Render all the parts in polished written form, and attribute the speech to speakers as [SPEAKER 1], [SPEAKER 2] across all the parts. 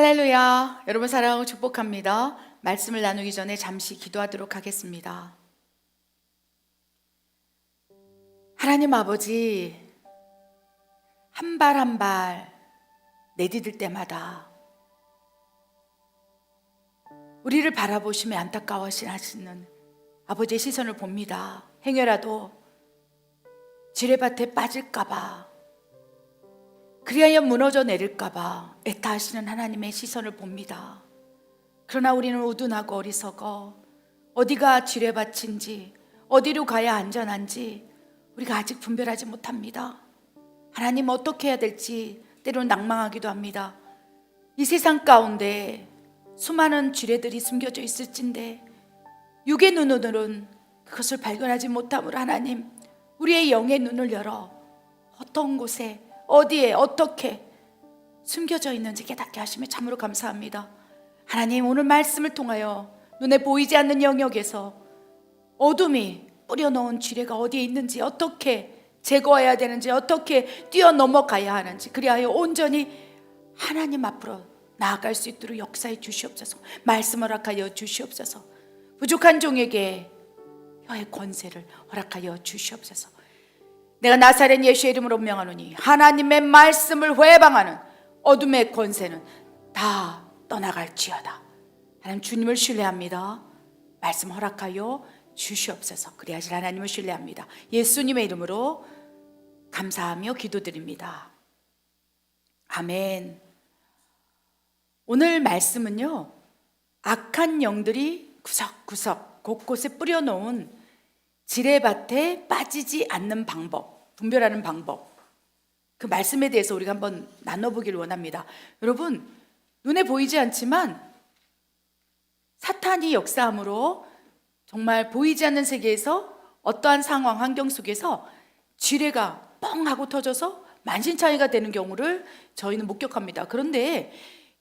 [SPEAKER 1] 할렐루야. 여러분 사랑하고 축복합니다. 말씀을 나누기 전에 잠시 기도하도록 하겠습니다. 하나님 아버지, 한 발 한 발 내디딜 때마다 우리를 바라보시며 안타까워하시는 아버지의 시선을 봅니다. 행여라도 지뢰밭에 빠질까봐, 그리하여 무너져 내릴까봐 애타하시는 하나님의 시선을 봅니다. 그러나 우리는 우둔하고 어리석어 어디가 지뢰밭인지, 어디로 가야 안전한지 우리가 아직 분별하지 못합니다. 하나님, 어떻게 해야 될지 때로는 낭망하기도 합니다. 이 세상 가운데 수많은 지뢰들이 숨겨져 있을진데 육의 눈으로는 그것을 발견하지 못함으로 하나님, 우리의 영의 눈을 열어 어떤 곳에, 어디에, 어떻게 숨겨져 있는지 깨닫게 하시며 참으로 감사합니다. 하나님, 오늘 말씀을 통하여 눈에 보이지 않는 영역에서 어둠이 뿌려놓은 지뢰가 어디에 있는지, 어떻게 제거해야 되는지, 어떻게 뛰어넘어가야 하는지, 그리하여 온전히 하나님 앞으로 나아갈 수 있도록 역사해 주시옵소서. 말씀을 허락하여 주시옵소서. 부족한 종에게 혀의 권세를 허락하여 주시옵소서. 내가 나사렛 예수의 이름으로 명하노니 하나님의 말씀을 회방하는 어둠의 권세는 다 떠나갈지어다. 하나님, 주님을 신뢰합니다. 말씀 허락하여 주시옵소서. 그래야지 하나님을 신뢰합니다. 예수님의 이름으로 감사하며 기도드립니다. 아멘. 오늘 말씀은요, 악한 영들이 구석구석 곳곳에 뿌려놓은 지뢰밭에 빠지지 않는 방법, 분별하는 방법, 그 말씀에 대해서 우리가 한번 나눠보기를 원합니다. 여러분, 눈에 보이지 않지만 사탄이 역사함으로 정말 보이지 않는 세계에서 어떠한 상황, 환경 속에서 지뢰가 뻥 하고 터져서 만신창이가 되는 경우를 저희는 목격합니다. 그런데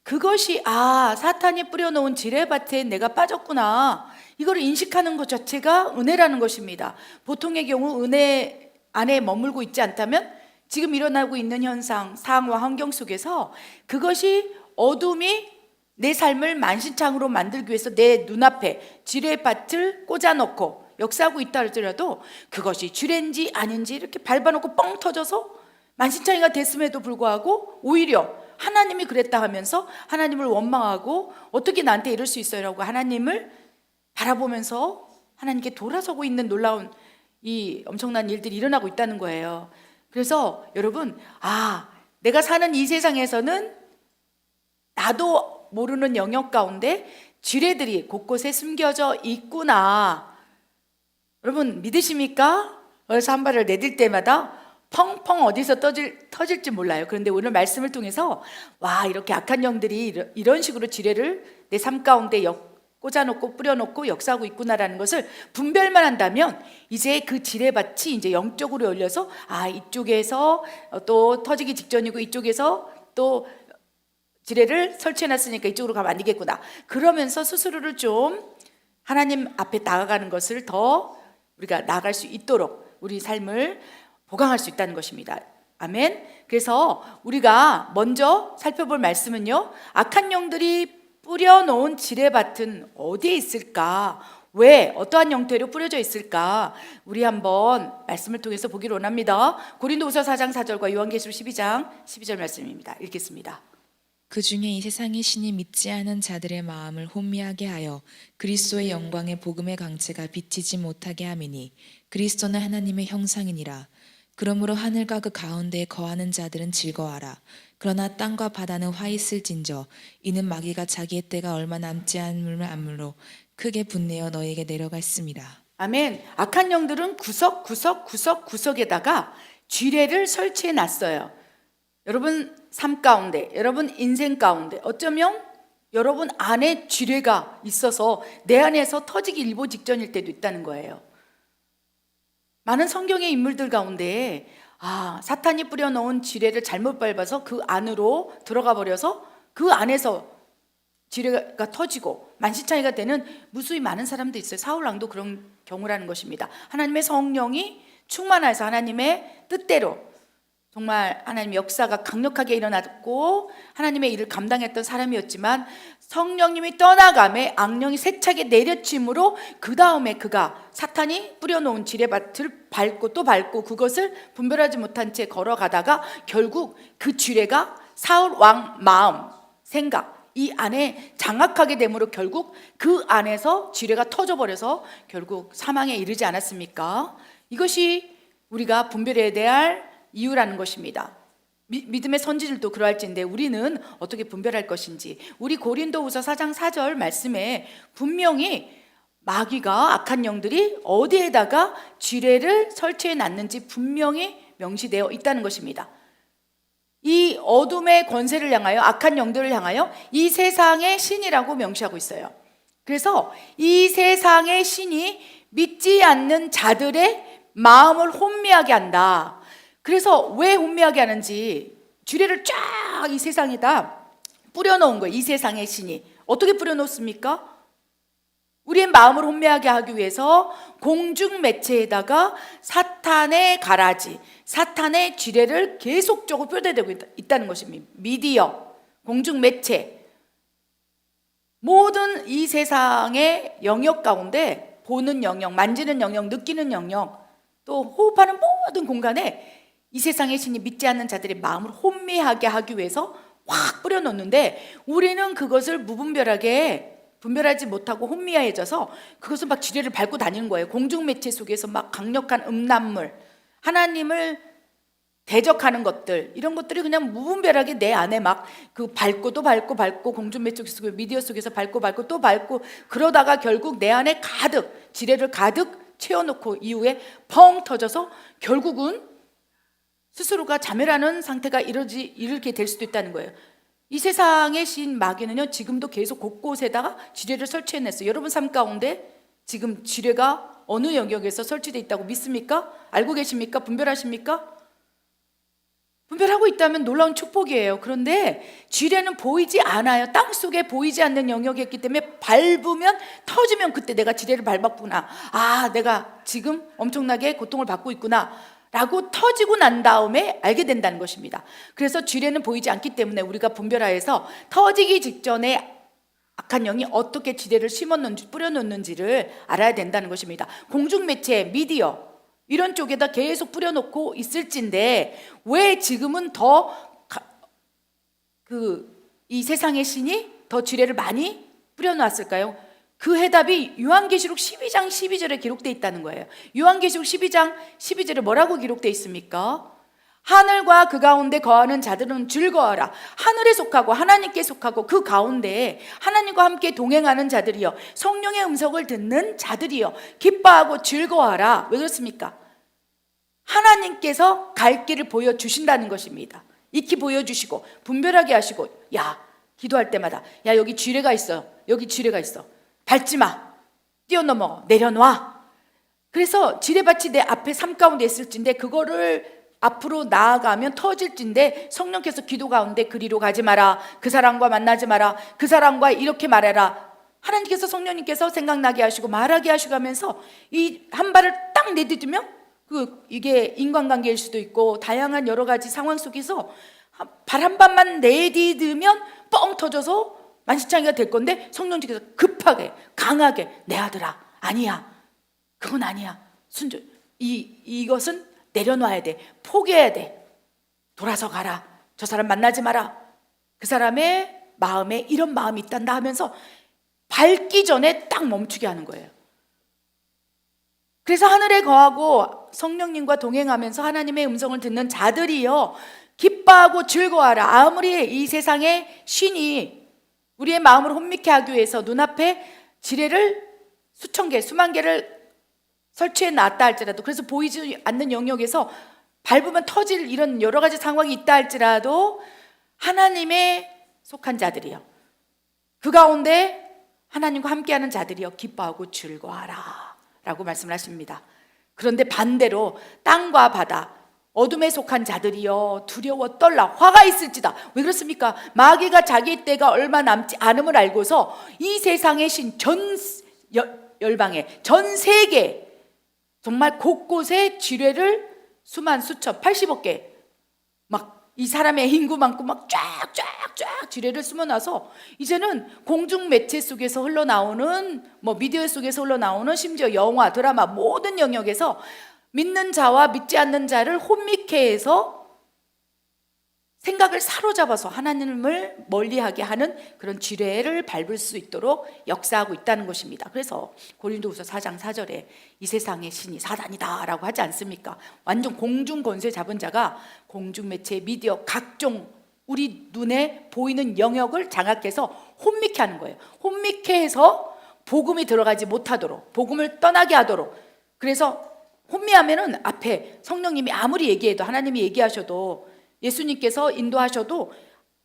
[SPEAKER 1] 그것이 사탄이 뿌려놓은 지뢰밭에 내가 빠졌구나, 이걸 인식하는 것 자체가 은혜라는 것입니다. 보통의 경우 은혜 안에 머물고 있지 않다면 지금 일어나고 있는 현상, 상황, 환경 속에서 그것이 어둠이 내 삶을 만신창으로 만들기 위해서 내 눈앞에 지뢰밭을 꽂아놓고 역사하고 있다 할지라도 그것이 지뢰인지 아닌지 이렇게 밟아놓고 뻥 터져서 만신창이가 됐음에도 불구하고 오히려 하나님이 그랬다 하면서 하나님을 원망하고 어떻게 나한테 이럴 수 있어요 라고 하나님을 바라보면서 하나님께 돌아서고 있는 놀라운 이 엄청난 일들이 일어나고 있다는 거예요. 그래서 여러분, 내가 사는 이 세상에서는 나도 모르는 영역 가운데 지뢰들이 곳곳에 숨겨져 있구나. 여러분, 믿으십니까? 그래서 한 발을 내딜 때마다 펑펑 어디서 터질지 몰라요. 그런데 오늘 말씀을 통해서 이렇게 악한 영들이 이런 식으로 지뢰를 내 삶 가운데 꽂아놓고 뿌려놓고 역사하고 있구나라는 것을 분별만 한다면 이제 그 지뢰밭이 이제 영적으로 열려서 이쪽에서 또 터지기 직전이고 이쪽에서 또 지뢰를 설치해놨으니까 이쪽으로 가면 안 되겠구나. 그러면서 스스로를 좀 하나님 앞에 나아가는 것을 더 우리가 나아갈 수 있도록 우리 삶을 보강할 수 있다는 것입니다. 아멘. 그래서 우리가 먼저 살펴볼 말씀은요, 악한 영들이 뿌려놓은 지뢰밭은 어디에 있을까? 왜 어떠한 형태로 뿌려져 있을까? 우리 한번 말씀을 통해서 보기를 원합니다. 고린도후서 4장 4절과 요한계시록 12장 12절 말씀입니다. 읽겠습니다.
[SPEAKER 2] 그 중에 이 세상의 신이 믿지 않은 자들의 마음을 혼미하게 하여 그리스도의 영광의 복음의 강체가 비치지 못하게 함이니 그리스도는 하나님의 형상이니라. 그러므로 하늘과 그 가운데에 거하는 자들은 즐거워하라. 그러나 땅과 바다는 화 있을진저 이는 마귀가 자기의 때가 얼마 남지 않음을 암으로 크게 분내어 너에게 내려갔습니다.
[SPEAKER 1] 아멘. 악한 영들은 구석구석에다가 지뢰를 설치해 놨어요. 여러분 삶 가운데, 여러분 인생 가운데 어쩌면 여러분 안에 지뢰가 있어서 내 안에서 터지기 일보 직전일 때도 있다는 거예요. 많은 성경의 인물들 가운데 사탄이 뿌려놓은 지뢰를 잘못 밟아서 그 안으로 들어가 버려서 그 안에서 지뢰가 터지고 만신창이가 되는 무수히 많은 사람도 있어요. 사울왕도 그런 경우라는 것입니다. 하나님의 성령이 충만해서 하나님의 뜻대로 정말 하나님 역사가 강력하게 일어났고 하나님의 일을 감당했던 사람이었지만 성령님이 떠나감에 악령이 세차게 내려침으로 그 다음에 그가 사탄이 뿌려놓은 지뢰밭을 밟고 또 밟고 그것을 분별하지 못한 채 걸어가다가 결국 그 지뢰가 사울 왕 마음, 생각 이 안에 장악하게 됨으로 결국 그 안에서 지뢰가 터져버려서 결국 사망에 이르지 않았습니까? 이것이 우리가 분별해야 될 이유라는 것입니다. 믿음의 선지들도 그러할진데 우리는 어떻게 분별할 것인지, 우리 고린도후서 4장 4절 말씀에 분명히 마귀가 악한 영들이 어디에다가 지뢰를 설치해 놨는지 분명히 명시되어 있다는 것입니다. 이 어둠의 권세를 향하여, 악한 영들을 향하여 이 세상의 신이라고 명시하고 있어요. 그래서 이 세상의 신이 믿지 않는 자들의 마음을 혼미하게 한다. 그래서 왜 혼미하게 하는지, 지뢰를 쫙 이 세상에다 뿌려놓은 거예요. 이 세상의 신이 어떻게 뿌려놓습니까? 우리의 마음을 혼미하게 하기 위해서 공중 매체에다가 사탄의 가라지, 사탄의 지뢰를 계속적으로 뼈대되고 있다는 것입니다. 미디어, 공중 매체, 모든 이 세상의 영역 가운데 보는 영역, 만지는 영역, 느끼는 영역, 또 호흡하는 모든 공간에 이 세상의 신이 믿지 않는 자들의 마음을 혼미하게 하기 위해서 확 뿌려놓는데 우리는 그것을 무분별하게 분별하지 못하고 혼미해져서 그것을 막 지뢰를 밟고 다니는 거예요. 공중매체 속에서 막 강력한 음란물, 하나님을 대적하는 것들, 이런 것들이 그냥 무분별하게 내 안에 막 그 밟고 또 밟고 공중매체 속에서 미디어 속에서 밟고 또 밟고 그러다가 결국 내 안에 가득 지뢰를 가득 채워놓고 이후에 펑 터져서 결국은 스스로가 자멸하는 상태가 이르게 될 수도 있다는 거예요. 이 세상의 신 마귀는요, 지금도 계속 곳곳에다가 지뢰를 설치해냈어요. 여러분 삶 가운데 지금 지뢰가 어느 영역에서 설치되어 있다고 믿습니까? 알고 계십니까? 분별하십니까? 분별하고 있다면 놀라운 축복이에요. 그런데 지뢰는 보이지 않아요. 땅속에 보이지 않는 영역이 있기 때문에 밟으면, 터지면 그때 내가 지뢰를 밟았구나, 아, 내가 지금 엄청나게 고통을 받고 있구나 라고 터지고 난 다음에 알게 된다는 것입니다. 그래서 지뢰는 보이지 않기 때문에 우리가 분별하여서 터지기 직전에 악한 영이 어떻게 지뢰를 심었는지 뿌려놓는지를 알아야 된다는 것입니다. 공중매체, 미디어 이런 쪽에다 계속 뿌려놓고 있을진데 왜 지금은 더 이 세상의 신이 더 지뢰를 많이 뿌려놨을까요? 그 해답이 요한계시록 12장 12절에 기록되어 있다는 거예요. 요한계시록 12장 12절에 뭐라고 기록되어 있습니까? 하늘과 그 가운데 거하는 자들은 즐거워하라. 하늘에 속하고 하나님께 속하고 그 가운데 하나님과 함께 동행하는 자들이여, 성령의 음성을 듣는 자들이여, 기뻐하고 즐거워하라. 왜 그렇습니까? 하나님께서 갈 길을 보여주신다는 것입니다. 익히 보여주시고 분별하게 하시고, 야, 기도할 때마다 야, 여기 지뢰가 있어, 여기 지뢰가 있어, 밟지 마, 뛰어넘어, 내려놔. 그래서 지뢰밭이 내 앞에 삶 가운데 있을진데 그거를 앞으로 나아가면 터질진데 성령께서 기도 가운데 그리로 가지 마라, 그 사람과 만나지 마라, 그 사람과 이렇게 말해라. 하나님께서, 성령님께서 생각나게 하시고 말하게 하시고 하면서 이 한 발을 딱 내딛으면 이게 인간관계일 수도 있고 다양한 여러 가지 상황 속에서 발 한 발만 내딛으면 뻥 터져서 만신창이가 될 건데 성령님께서 급하게 강하게, 내 아들아, 아니야, 그건 아니야, 순종, 이것은 내려놔야 돼, 포기해야 돼, 돌아서 가라, 저 사람 만나지 마라, 그 사람의 마음에 이런 마음이 있단다 하면서 밟기 전에 딱 멈추게 하는 거예요. 그래서 하늘에 거하고 성령님과 동행하면서 하나님의 음성을 듣는 자들이여, 기뻐하고 즐거워하라. 아무리 이 세상의 신이 우리의 마음을 혼미케 하기 위해서 눈앞에 지뢰를 수천 개, 수만 개를 설치해 놨다 할지라도, 그래서 보이지 않는 영역에서 밟으면 터질 이런 여러 가지 상황이 있다 할지라도 하나님의 속한 자들이요, 그 가운데 하나님과 함께하는 자들이요, 기뻐하고 즐거워하라 라고 말씀을 하십니다. 그런데 반대로 땅과 바다, 어둠에 속한 자들이여 두려워 떨라, 화가 있을지다. 왜 그렇습니까? 마귀가 자기 때가 얼마 남지 않음을 알고서 이 세상의 신 전 열방에, 전 세계 정말 곳곳에 지뢰를 수만 수천 80억 개 막 이 사람의 인구 많고 막 쫙쫙쫙 지뢰를 숨어놔서 이제는 공중 매체 속에서 흘러나오는 뭐 미디어 속에서 흘러나오는 심지어 영화, 드라마 모든 영역에서 믿는 자와 믿지 않는 자를 혼미케 해서 생각을 사로잡아서 하나님을 멀리하게 하는 그런 지뢰를 밟을 수 있도록 역사하고 있다는 것입니다. 그래서 고린도후서 4장 4절에 이 세상의 신이 사단이다 라고 하지 않습니까? 완전 공중 권세 잡은 자가 공중 매체, 미디어, 각종 우리 눈에 보이는 영역을 장악해서 혼미케 하는 거예요. 혼미케 해서 복음이 들어가지 못하도록, 복음을 떠나게 하도록. 그래서 혼미하면은 앞에 성령님이 아무리 얘기해도, 하나님이 얘기하셔도, 예수님께서 인도하셔도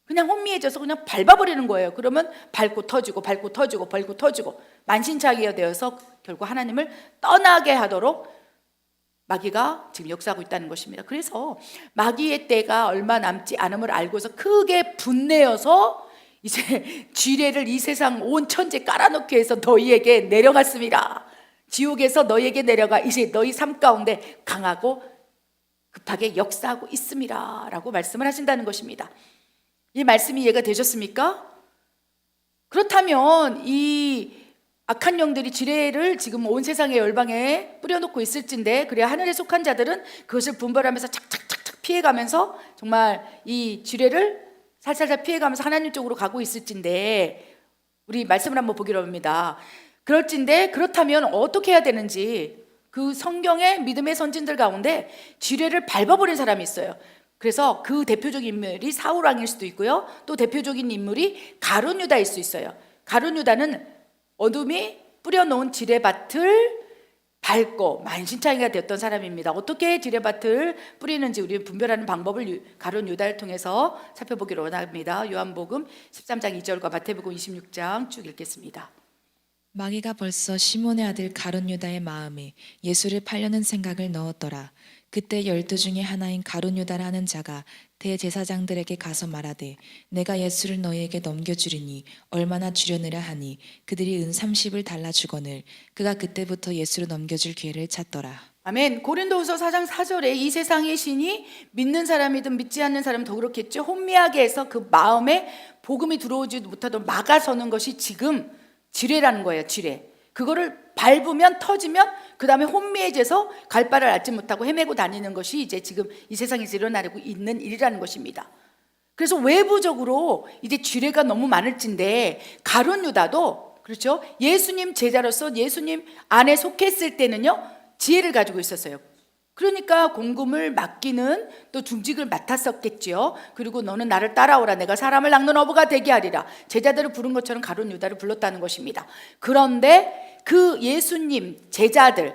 [SPEAKER 1] 그냥 혼미해져서 그냥 밟아버리는 거예요. 그러면 밟고 터지고 밟고 터지고 밟고 터지고 만신창이가 되어서 결국 하나님을 떠나게 하도록 마귀가 지금 역사하고 있다는 것입니다. 그래서 마귀의 때가 얼마 남지 않음을 알고서 크게 분내어서 이제 지뢰를 이 세상 온 천지에 깔아놓기 위해서 너희에게 내려갔습니다. 지옥에서 너희에게 내려가 이제 너희 삶 가운데 강하고 급하게 역사하고 있습니다 라고 말씀을 하신다는 것입니다. 이 말씀이 이해가 되셨습니까? 그렇다면 이 악한 영들이 지뢰를 지금 온 세상의 열방에 뿌려놓고 있을진데, 그래야 하늘에 속한 자들은 그것을 분별하면서 착착착착 피해가면서 정말 이 지뢰를 살살살 피해가면서 하나님 쪽으로 가고 있을진데, 우리 말씀을 한번 보기로 합니다. 그럴진데 그렇다면 어떻게 해야 되는지, 그 성경의 믿음의 선진들 가운데 지뢰를 밟아버린 사람이 있어요. 그래서 그 대표적인 인물이 사울왕일 수도 있고요, 또 대표적인 인물이 가룟 유다일 수 있어요. 가룟 유다는 어둠이 뿌려놓은 지뢰밭을 밟고 만신창이가 되었던 사람입니다. 어떻게 지뢰밭을 뿌리는지 우리는 분별하는 방법을 가룟 유다를 통해서 살펴보기로 원합니다. 요한복음 13장 2절과 마태복음 26장 쭉 읽겠습니다.
[SPEAKER 2] 마귀가 벌써 시몬의 아들 가룟 유다의 마음에 예수를 팔려는 생각을 넣었더라. 그때 12 중에 하나인 가룟 유다라는 자가 대제사장들에게 가서 말하되 내가 예수를 너희에게 넘겨주리니 얼마나 주려느라 하니 그들이 은 30을 달라 주거늘. 그가 그때부터 예수를 넘겨줄 기회를 찾더라.
[SPEAKER 1] 아멘. 고린도후서 4장 4절에 이 세상의 신이 믿는 사람이든 믿지 않는 사람은 더 그렇겠죠, 혼미하게 해서 그 마음에 복음이 들어오지 못하도록 막아서는 것이 지금 지뢰라는 거예요. 지뢰. 그거를 밟으면 터지면 그 다음에 혼미해져서 갈 바를 알지 못하고 헤매고 다니는 것이 이제 지금 이 세상에서 일어나고 있는 일이라는 것입니다. 그래서 외부적으로 이제 지뢰가 너무 많을진데, 가룟 유다도 그렇죠, 예수님 제자로서 예수님 안에 속했을 때는요 지혜를 가지고 있었어요. 그러니까 공금을 맡기는 또 중직을 맡았었겠지요. 그리고 너는 나를 따라오라, 내가 사람을 낚는 어부가 되게 하리라. 제자들을 부른 것처럼 가룟 유다를 불렀다는 것입니다. 그런데 그 예수님 제자들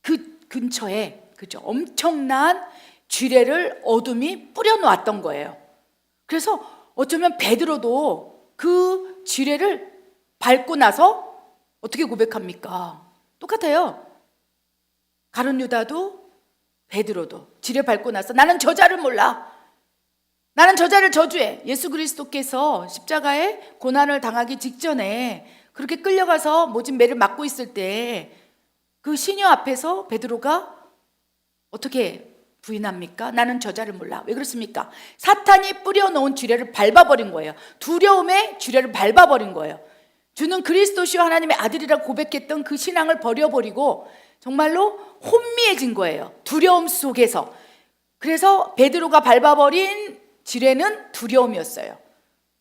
[SPEAKER 1] 그 근처에 그죠, 엄청난 지뢰를 어둠이 뿌려놓았던 거예요. 그래서 어쩌면 베드로도 그 지뢰를 밟고 나서 어떻게 고백합니까? 똑같아요. 가룟 유다도 베드로도 지뢰 밟고 나서 나는 저자를 몰라, 나는 저자를 저주해. 예수 그리스도께서 십자가에 고난을 당하기 직전에 그렇게 끌려가서 모진 매를 맞고 있을 때 그 시녀 앞에서 베드로가 어떻게 부인합니까? 나는 저자를 몰라. 왜 그렇습니까? 사탄이 뿌려놓은 지뢰를 밟아버린 거예요. 두려움의 지뢰를 밟아버린 거예요. 주는 그리스도시요 하나님의 아들이라고 고백했던 그 신앙을 버려버리고 정말로 혼미해진 거예요. 두려움 속에서. 그래서 베드로가 밟아버린 지뢰는 두려움이었어요.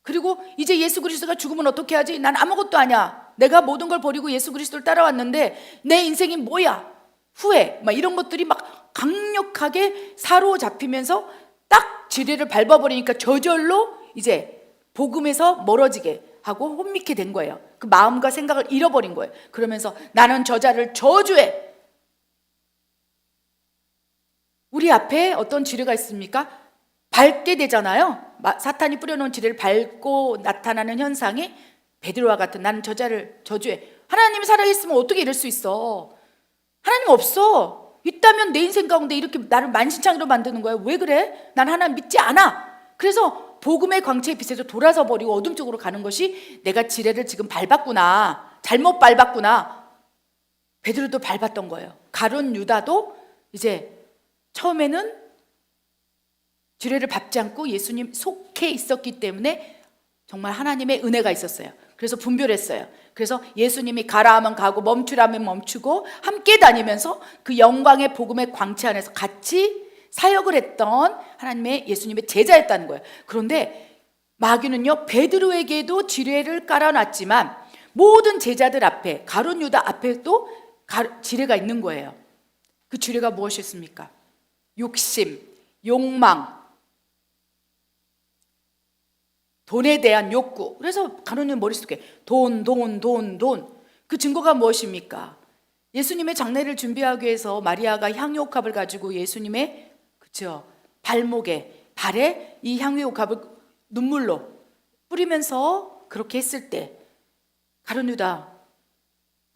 [SPEAKER 1] 그리고 이제 예수 그리스도가 죽으면 어떻게 하지? 난 아무것도 아니야. 내가 모든 걸 버리고 예수 그리스도를 따라왔는데 내 인생이 뭐야? 후회. 막 이런 것들이 막 강력하게 사로잡히면서 딱 지뢰를 밟아버리니까 저절로 이제 복음에서 멀어지게 하고 혼미케 된 거예요. 그 마음과 생각을 잃어버린 거예요. 그러면서 나는 저자를 저주해. 우리 앞에 어떤 지뢰가 있습니까? 밟게 되잖아요. 사탄이 뿌려놓은 지뢰를 밟고 나타나는 현상이 베드로와 같은 나는 저자를 저주해. 하나님이 살아있으면 어떻게 이럴 수 있어? 하나님 없어. 있다면 내 인생 가운데 이렇게 나를 만신창이로 만드는 거야. 왜 그래? 난 하나님 믿지 않아. 그래서 복음의 광채의 빛에서 돌아서 버리고 어둠 쪽으로 가는 것이 내가 지뢰를 지금 밟았구나, 잘못 밟았구나. 베드로도 밟았던 거예요. 가룟 유다도 이제 처음에는 지뢰를 밟지 않고 예수님 속해 있었기 때문에 정말 하나님의 은혜가 있었어요. 그래서 분별했어요. 그래서 예수님이 가라 하면 가고 멈추라면 멈추고 함께 다니면서 그 영광의 복음의 광채 안에서 같이 사역을 했던 하나님의 예수님의 제자였다는 거예요. 그런데 마귀는요, 베드로에게도 지뢰를 깔아놨지만 모든 제자들 앞에, 가룟 유다 앞에도 지뢰가 있는 거예요. 그 지뢰가 무엇이었습니까? 욕심, 욕망, 돈에 대한 욕구. 그래서 가룟 유다 머릿속에 돈. 그 증거가 무엇입니까? 예수님의 장례를 준비하기 위해서 마리아가 향유옥합을 가지고 예수님의 발목에, 발에 이 향유옥합을 눈물로 뿌리면서 그렇게 했을 때 가룟 유다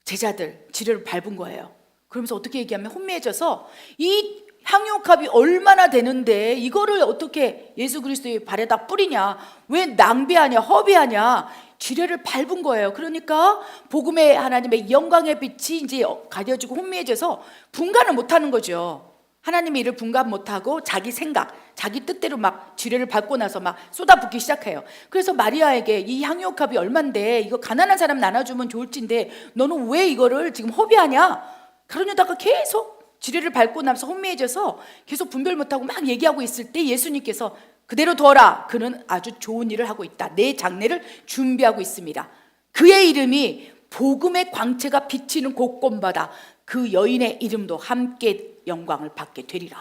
[SPEAKER 1] 제자들 지뢰를 밟은 거예요. 그러면서 어떻게 얘기하면 혼미해져서 이 향유옥합이 얼마나 되는데 이거를 어떻게 예수 그리스도의 발에다 뿌리냐, 왜 낭비하냐, 허비하냐, 지뢰를 밟은 거예요. 그러니까 복음의 하나님의 영광의 빛이 이제 가려지고 혼미해져서 분간을 못하는 거죠. 하나님의 일을 분간 못하고 자기 생각, 자기 뜻대로 막 지뢰를 밟고 나서 막 쏟아붓기 시작해요. 그래서 마리아에게 이 향유옥합이 얼만데 이거 가난한 사람 나눠주면 좋을진데 너는 왜 이거를 지금 허비하냐? 그러려다가 계속 지뢰를 밟고 나서 혼미해져서 계속 분별 못하고 막 얘기하고 있을 때 예수님께서 그대로 둬라. 그는 아주 좋은 일을 하고 있다. 내 장례를 준비하고 있습니다. 그의 이름이 복음의 광채가 비치는 곳곳마다 그 여인의 이름도 함께 영광을 받게 되리라.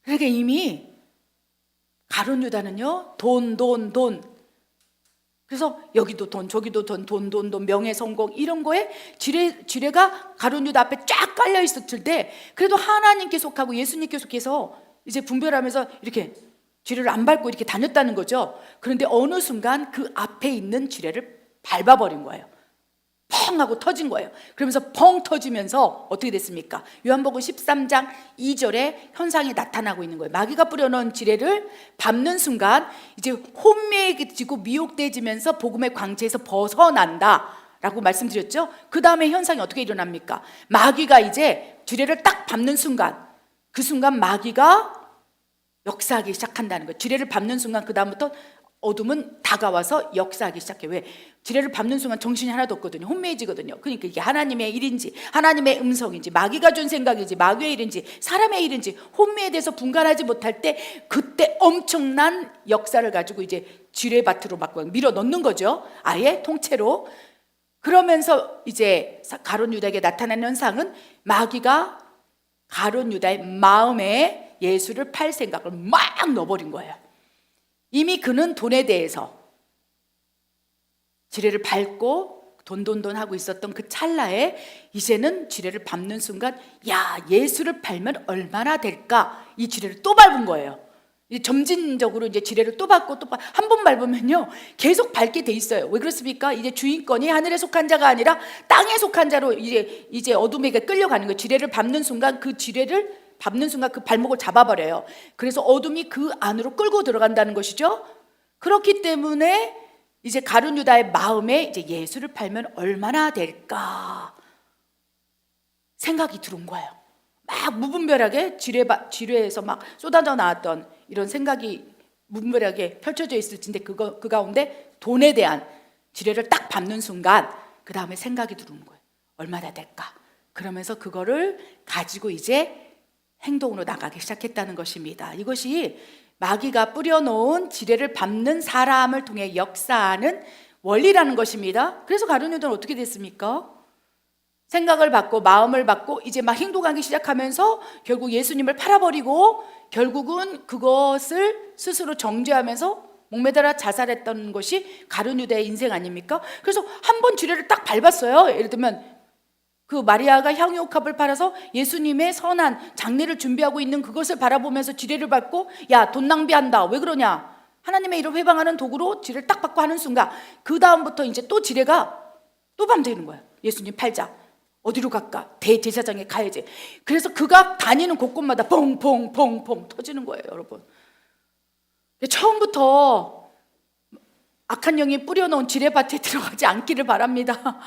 [SPEAKER 1] 그러니까 이미 가룟 유다는요, 돈. 그래서 여기도 돈, 저기도 돈, 명예, 성공 이런 거에 지뢰가 가룟 유다 앞에 쫙 깔려 있었을 때 그래도 하나님께 속하고 예수님께 속해서 이제 분별하면서 이렇게 지뢰를 안 밟고 이렇게 다녔다는 거죠. 그런데 어느 순간 그 앞에 있는 지뢰를 밟아버린 거예요. 펑 하고 터진 거예요. 그러면서 펑 터지면서 어떻게 됐습니까? 요한복음 13장 2절에 현상이 나타나고 있는 거예요. 마귀가 뿌려놓은 지뢰를 밟는 순간 이제 혼미해지고 미혹돼지면서 복음의 광채에서 벗어난다 라고 말씀드렸죠. 그 다음에 현상이 어떻게 일어납니까? 마귀가 이제 지뢰를 딱 밟는 순간, 그 순간 마귀가 역사하기 시작한다는 거예요. 지뢰를 밟는 순간 그 다음부터 어둠은 다가와서 역사하기 시작해. 왜? 지뢰를 밟는 순간 정신이 하나도 없거든요. 혼미해지거든요. 그러니까 이게 하나님의 일인지 하나님의 음성인지 마귀가 준 생각인지 마귀의 일인지 사람의 일인지 혼미해져서 분간하지 못할 때 그때 엄청난 역사를 가지고 이제 지뢰밭으로 막 밀어 넣는 거죠. 아예 통째로. 그러면서 이제 가룟 유다에게 나타난 현상은 마귀가 가룟 유다의 마음에 예수를 팔 생각을 막 넣어버린 거예요. 이미 그는 돈에 대해서 지뢰를 밟고 돈 하고 있었던 그 찰나에 이제는 지뢰를 밟는 순간 야, 예수를 밟으면 얼마나 될까? 이 지뢰를 또 밟은 거예요. 점진적으로 이제 지뢰를 또 밟고 한 번 밟으면요 계속 밟게 돼 있어요. 왜 그렇습니까? 이제 주인권이 하늘에 속한 자가 아니라 땅에 속한 자로 이제 어둠에게 끌려가는 거예요. 지뢰를 밟는 순간 그 발목을 잡아버려요. 그래서 어둠이 그 안으로 끌고 들어간다는 것이죠. 그렇기 때문에 이제 가룟 유다의 마음에 이제 예수를 팔면 얼마나 될까 생각이 들어온 거예요. 막 무분별하게 지뢰에서 막 쏟아져 나왔던 이런 생각이 무분별하게 펼쳐져 있을 텐데 그 가운데 돈에 대한 지뢰를 딱 밟는 순간 그 다음에 생각이 들어오는 거예요. 얼마나 될까? 그러면서 그거를 가지고 이제 행동으로 나가기 시작했다는 것입니다. 이것이 마귀가 뿌려놓은 지뢰를 밟는 사람을 통해 역사하는 원리라는 것입니다. 그래서 가룟 유다는 어떻게 됐습니까? 생각을 받고 마음을 받고 이제 막 행동하기 시작하면서 결국 예수님을 팔아버리고 결국은 그것을 스스로 정죄하면서 목매달아 자살했던 것이 가룟 유다의 인생 아닙니까? 그래서 한 번 지뢰를 딱 밟았어요. 예를 들면 그 마리아가 향유옥합을 팔아서 예수님의 선한 장례를 준비하고 있는 그것을 바라보면서 지뢰를 밟고 야, 돈 낭비한다. 왜 그러냐? 하나님의 일을 회방하는 도구로 지뢰를 딱 받고 하는 순간 그 다음부터 이제 또 지뢰가 또 밤되는 거야. 예수님 팔자. 어디로 갈까? 대제사장에 가야지. 그래서 그가 다니는 곳곳마다 퐁퐁퐁퐁 터지는 거예요, 여러분. 처음부터 악한 영이 뿌려놓은 지뢰밭에 들어가지 않기를 바랍니다.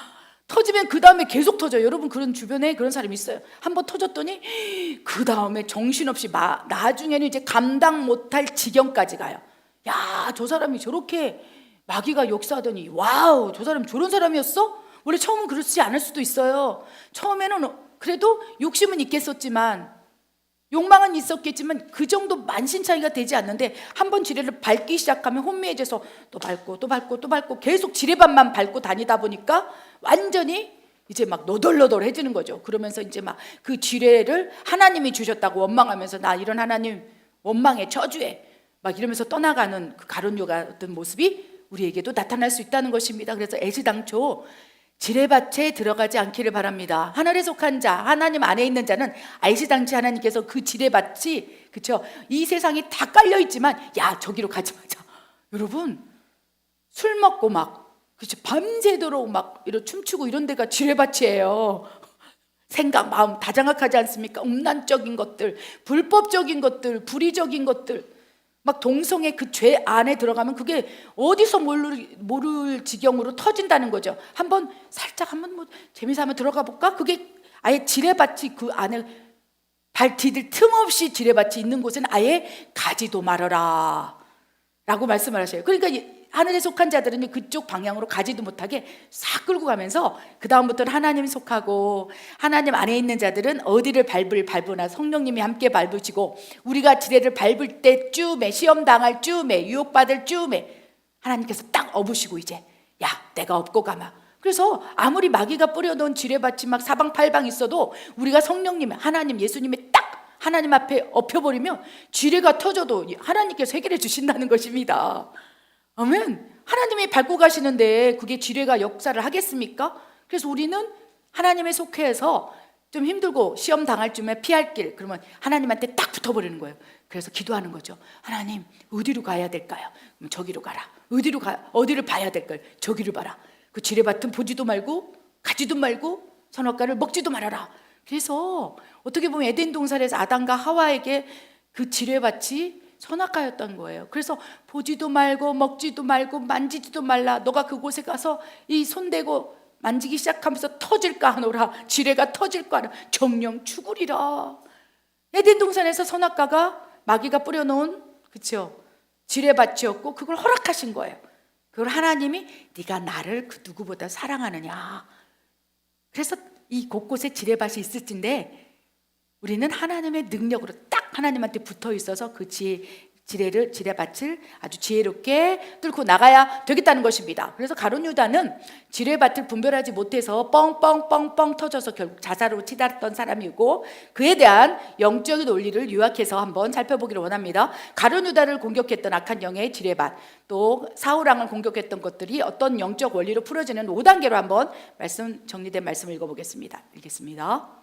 [SPEAKER 1] 터지면 그 다음에 계속 터져요. 여러분 그런 주변에 그런 사람이 있어요. 한번 터졌더니 그 다음에 정신없이 나중에는 이제 감당 못할 지경까지 가요. 야, 저 사람이 저렇게 마귀가 역사하더니 와우, 저 사람 저런 사람이었어? 원래 처음은 그렇지 않을 수도 있어요. 처음에는 그래도 욕심은 있겠었지만, 욕망은 있었겠지만 그 정도 만신창이가 되지 않는데 한번 지뢰를 밟기 시작하면 혼미해져서 또 밟고 또 밟고 또 밟고 계속 지뢰밭만 밟고 다니다 보니까 완전히 이제 막 너덜너덜해지는 거죠. 그러면서 이제 막 그 지뢰를 하나님이 주셨다고 원망하면서 나 이런 하나님 원망에 저주해 막 이러면서 떠나가는 그 가룟유 같은 모습이 우리에게도 나타날 수 있다는 것입니다. 그래서 애시당초 지뢰밭에 들어가지 않기를 바랍니다. 하늘에 속한 자, 하나님 안에 있는 자는 알시당시 하나님께서 그 지뢰밭이, 그렇죠? 이 세상이 다 깔려 있지만 야, 저기로 가지 마자. 여러분 술 먹고 막, 그렇죠? 밤새도록 막 이런 춤추고 이런 데가 지뢰밭이에요. 생각, 마음 다 장악하지 않습니까? 음란적인 것들, 불법적인 것들, 불의적인 것들, 막 동성애 그 죄 안에 들어가면 그게 어디서 모를 지경으로 터진다는 거죠. 한번 살짝 한번 뭐 재미삼아 들어가 볼까? 그게 아예 지뢰밭이 그 안에 발 디딜 틈 없이 지뢰밭이 있는 곳은 아예 가지도 말아라 라고 말씀을 하셔요. 그러니까 하늘에 속한 자들은 그쪽 방향으로 가지도 못하게 싹 끌고 가면서 그 다음부터는 하나님 속하고 하나님 안에 있는 자들은 어디를 밟으나 성령님이 함께 밟으시고, 우리가 지뢰를 밟을 때 쯤에 시험 당할 쯤에 유혹받을 쯤에 하나님께서 딱 업으시고 이제 야, 내가 업고 가마. 그래서 아무리 마귀가 뿌려놓은 지뢰밭이 막 사방팔방 있어도 우리가 성령님, 하나님, 예수님의 딱 하나님 앞에 엎혀버리면 지뢰가 터져도 하나님께서 해결해 주신다는 것입니다. 아멘. 하나님이 밟고 가시는데 그게 지뢰가 역사를 하겠습니까? 그래서 우리는 하나님의 속해서 좀 힘들고 시험 당할 쯤에 피할 길, 그러면 하나님한테 딱 붙어버리는 거예요. 그래서 기도하는 거죠. 하나님, 어디로 가야 될까요? 그럼 저기로 가라. 어디를 봐야 될까요? 저기를 봐라. 그 지뢰밭은 보지도 말고 가지도 말고 선악과를 먹지도 말아라. 그래서 어떻게 보면 에덴 동산에서 아담과 하와에게 그 지뢰밭이 선악과였던 거예요. 그래서 보지도 말고 먹지도 말고 만지지도 말라. 너가 그곳에 가서 이 손대고 만지기 시작하면서 터질까 하노라. 지뢰가 터질까 하노라. 정령 죽으리라. 에덴 동산에서 선악과가 마귀가 뿌려놓은, 그렇죠, 지뢰밭이었고 그걸 허락하신 거예요. 그걸 하나님이 네가 나를 그 누구보다 사랑하느냐. 그래서 이 곳곳에 지뢰밭이 있을진데 우리는 하나님의 능력으로 딱 하나님한테 붙어 있어서 그 지뢰밭을 아주 지혜롭게 뚫고 나가야 되겠다는 것입니다. 그래서 가룟 유다는 지뢰밭을 분별하지 못해서 뻥뻥뻥뻥 터져서 결국 자살로 치달았던 사람이고, 그에 대한 영적인 원리를 요약해서 한번 살펴보기를 원합니다. 가룟 유다를 공격했던 악한 영의 지뢰밭, 또 사울왕을 공격했던 것들이 어떤 영적 원리로 풀어지는 5단계로 한번 정리된 말씀을 읽어보겠습니다. 읽겠습니다.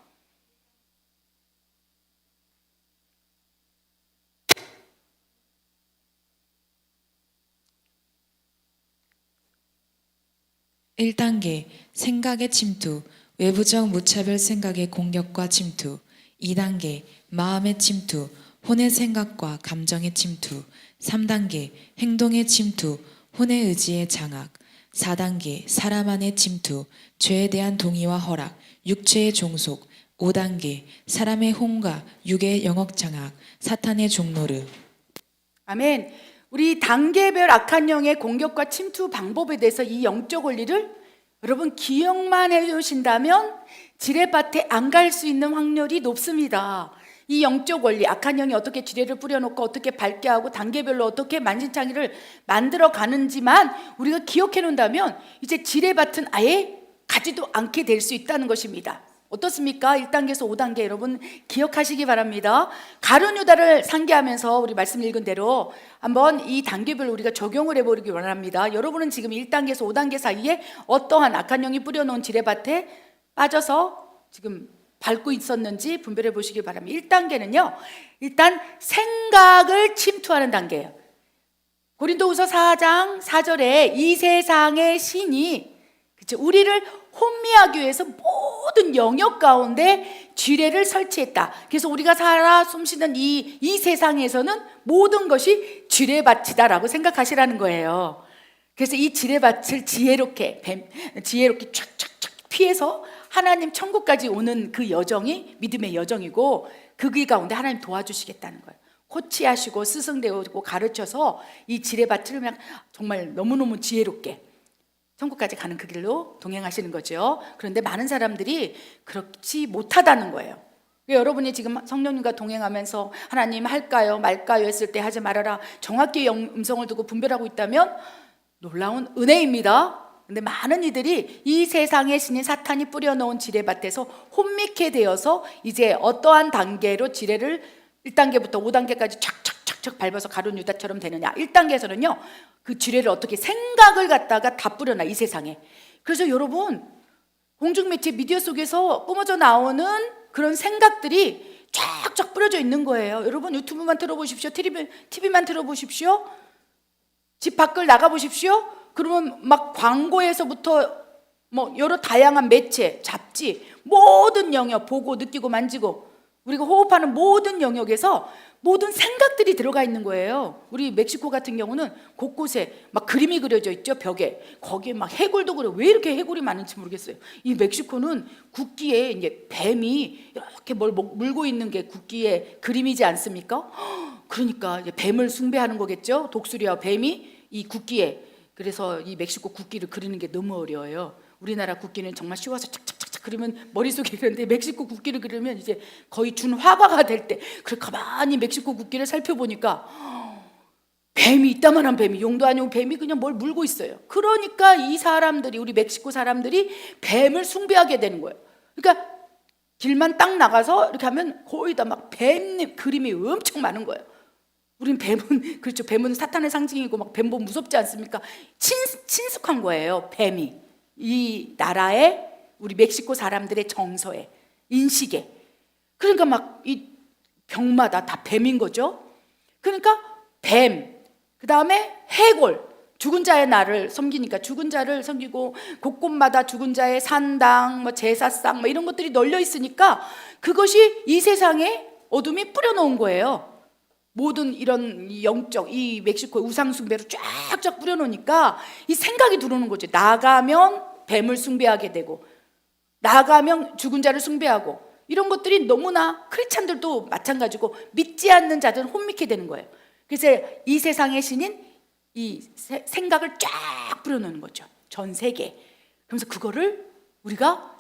[SPEAKER 2] (1단계) 생각의 침투, 외부적 무차별 생각의 공격과 침투. (2단계) 마음의 침투, 혼의 생각과 감정의 침투. (3단계) 행동의 침투, 혼의 의지의 장악. (4단계) 사람 안의 침투, 죄에 대한 동의와 허락, 육체의 종속. (5단계) 사람의 혼과 육의 영역 장악, 사탄의 종노릇.
[SPEAKER 1] 아멘. 우리 단계별 악한 영의 공격과 침투 방법에 대해서 이 영적 원리를 여러분 기억만 해주신다면 지뢰밭에 안 갈 수 있는 확률이 높습니다. 이 영적 원리, 악한 영이 어떻게 지뢰를 뿌려놓고 어떻게 밟게 하고 단계별로 어떻게 만신창이를 만들어 가는지만 우리가 기억해 놓는다면 이제 지뢰밭은 아예 가지도 않게 될 수 있다는 것입니다. 어떻습니까? 1단계에서 5단계 여러분 기억하시기 바랍니다. 가룟 유다를 상기하면서 우리 말씀 읽은 대로 한번 이 단계별로 우리가 적용을 해보기 원합니다. 여러분은 지금 1단계에서 5단계 사이에 어떠한 악한 영이 뿌려놓은 지뢰밭에 빠져서 지금 밟고 있었는지 분별해 보시기 바랍니다. 1단계는요, 일단 생각을 침투하는 단계예요. 고린도후서 4장 4절에 이 세상의 신이, 그렇죠, 우리를 혼미하기 위해서 모든 영역 가운데 지뢰를 설치했다. 그래서 우리가 살아 숨쉬는 이 세상에서는 모든 것이 지뢰밭이다라고 생각하시라는 거예요. 그래서 이 지뢰밭을 지혜롭게 쫙쫙쫙 피해서 하나님 천국까지 오는 그 여정이 믿음의 여정이고, 그 길 가운데 하나님 도와주시겠다는 거예요. 코치하시고 스승되고 가르쳐서 이 지뢰밭을 그냥 정말 너무너무 지혜롭게 천국까지 가는 그 길로 동행하시는 거죠. 그런데 많은 사람들이 그렇지 못하다는 거예요. 여러분이 지금 성령님과 동행하면서 하나님 할까요 말까요 했을 때 하지 말아라, 정확히 음성을 두고 분별하고 있다면 놀라운 은혜입니다. 근데 많은 이들이 이 세상의 신인 사탄이 뿌려놓은 지뢰밭에서 혼미케 되어서 이제 어떠한 단계로 지뢰를 1단계부터 5단계까지 촥촥촥촥 밟아서 가룟 유다처럼 되느냐. 1단계에서는요 그 지뢰를 어떻게 생각을 갖다가 다 뿌려놔, 이 세상에. 그래서 여러분, 공중매체 미디어 속에서 뿜어져 나오는 그런 생각들이 쫙쫙 뿌려져 있는 거예요. 여러분 유튜브만 틀어보십시오. TV만 틀어보십시오. 집 밖을 나가보십시오. 그러면 막 광고에서부터 뭐 여러 다양한 매체, 잡지, 모든 영역 보고 느끼고 만지고 우리가 호흡하는 모든 영역에서 모든 생각들이 들어가 있는 거예요. 우리 멕시코 같은 경우는 곳곳에 막 그림이 그려져 있죠, 벽에. 거기에 막 해골도 그려. 왜 이렇게 해골이 많은지 모르겠어요. 이 멕시코는 국기에 이제 뱀이 이렇게 뭘 물고 있는 게 국기의 그림이지 않습니까? 그러니까 이제 뱀을 숭배하는 거겠죠. 독수리와 뱀이 이 국기에. 그래서 이 멕시코 국기를 그리는 게 너무 어려워요. 우리나라 국기는 정말 쉬워서 착착착착 그리면 머릿속에 그런데 멕시코 국기를 그리면 이제 거의 준화가가 될 때, 그래 가만히 멕시코 국기를 살펴보니까 뱀이, 이따만한 뱀이, 용도 아니고 뱀이 그냥 뭘 물고 있어요. 그러니까 이 사람들이, 우리 멕시코 사람들이 뱀을 숭배하게 되는 거예요. 그러니까 길만 딱 나가서 이렇게 하면 거의 다 막 뱀 그림이 엄청 많은 거예요. 우린 뱀은, 그렇죠, 뱀은 사탄의 상징이고 막 뱀 보면 무섭지 않습니까? 친숙한 거예요, 뱀이. 이 나라의, 우리 멕시코 사람들의 정서에, 인식에. 그러니까 막 이 병마다 다 뱀인 거죠. 그러니까 뱀, 그 다음에 해골, 죽은 자의 날을 섬기니까 죽은 자를 섬기고, 곳곳마다 죽은 자의 산당, 뭐 제사상, 뭐 이런 것들이 널려 있으니까 그것이 이 세상에 어둠이 뿌려놓은 거예요. 모든 이런 영적, 이 멕시코의 우상 숭배로 쫙쫙 뿌려놓으니까 이 생각이 들어오는 거죠. 나가면 뱀을 숭배하게 되고, 나가면 죽은 자를 숭배하고, 이런 것들이 너무나 크리스찬들도 마찬가지고 믿지 않는 자들은 혼미케 되는 거예요. 그래서 이 세상의 신인 이 생각을 쫙 뿌려놓는 거죠, 전 세계에. 그러면서 그거를 우리가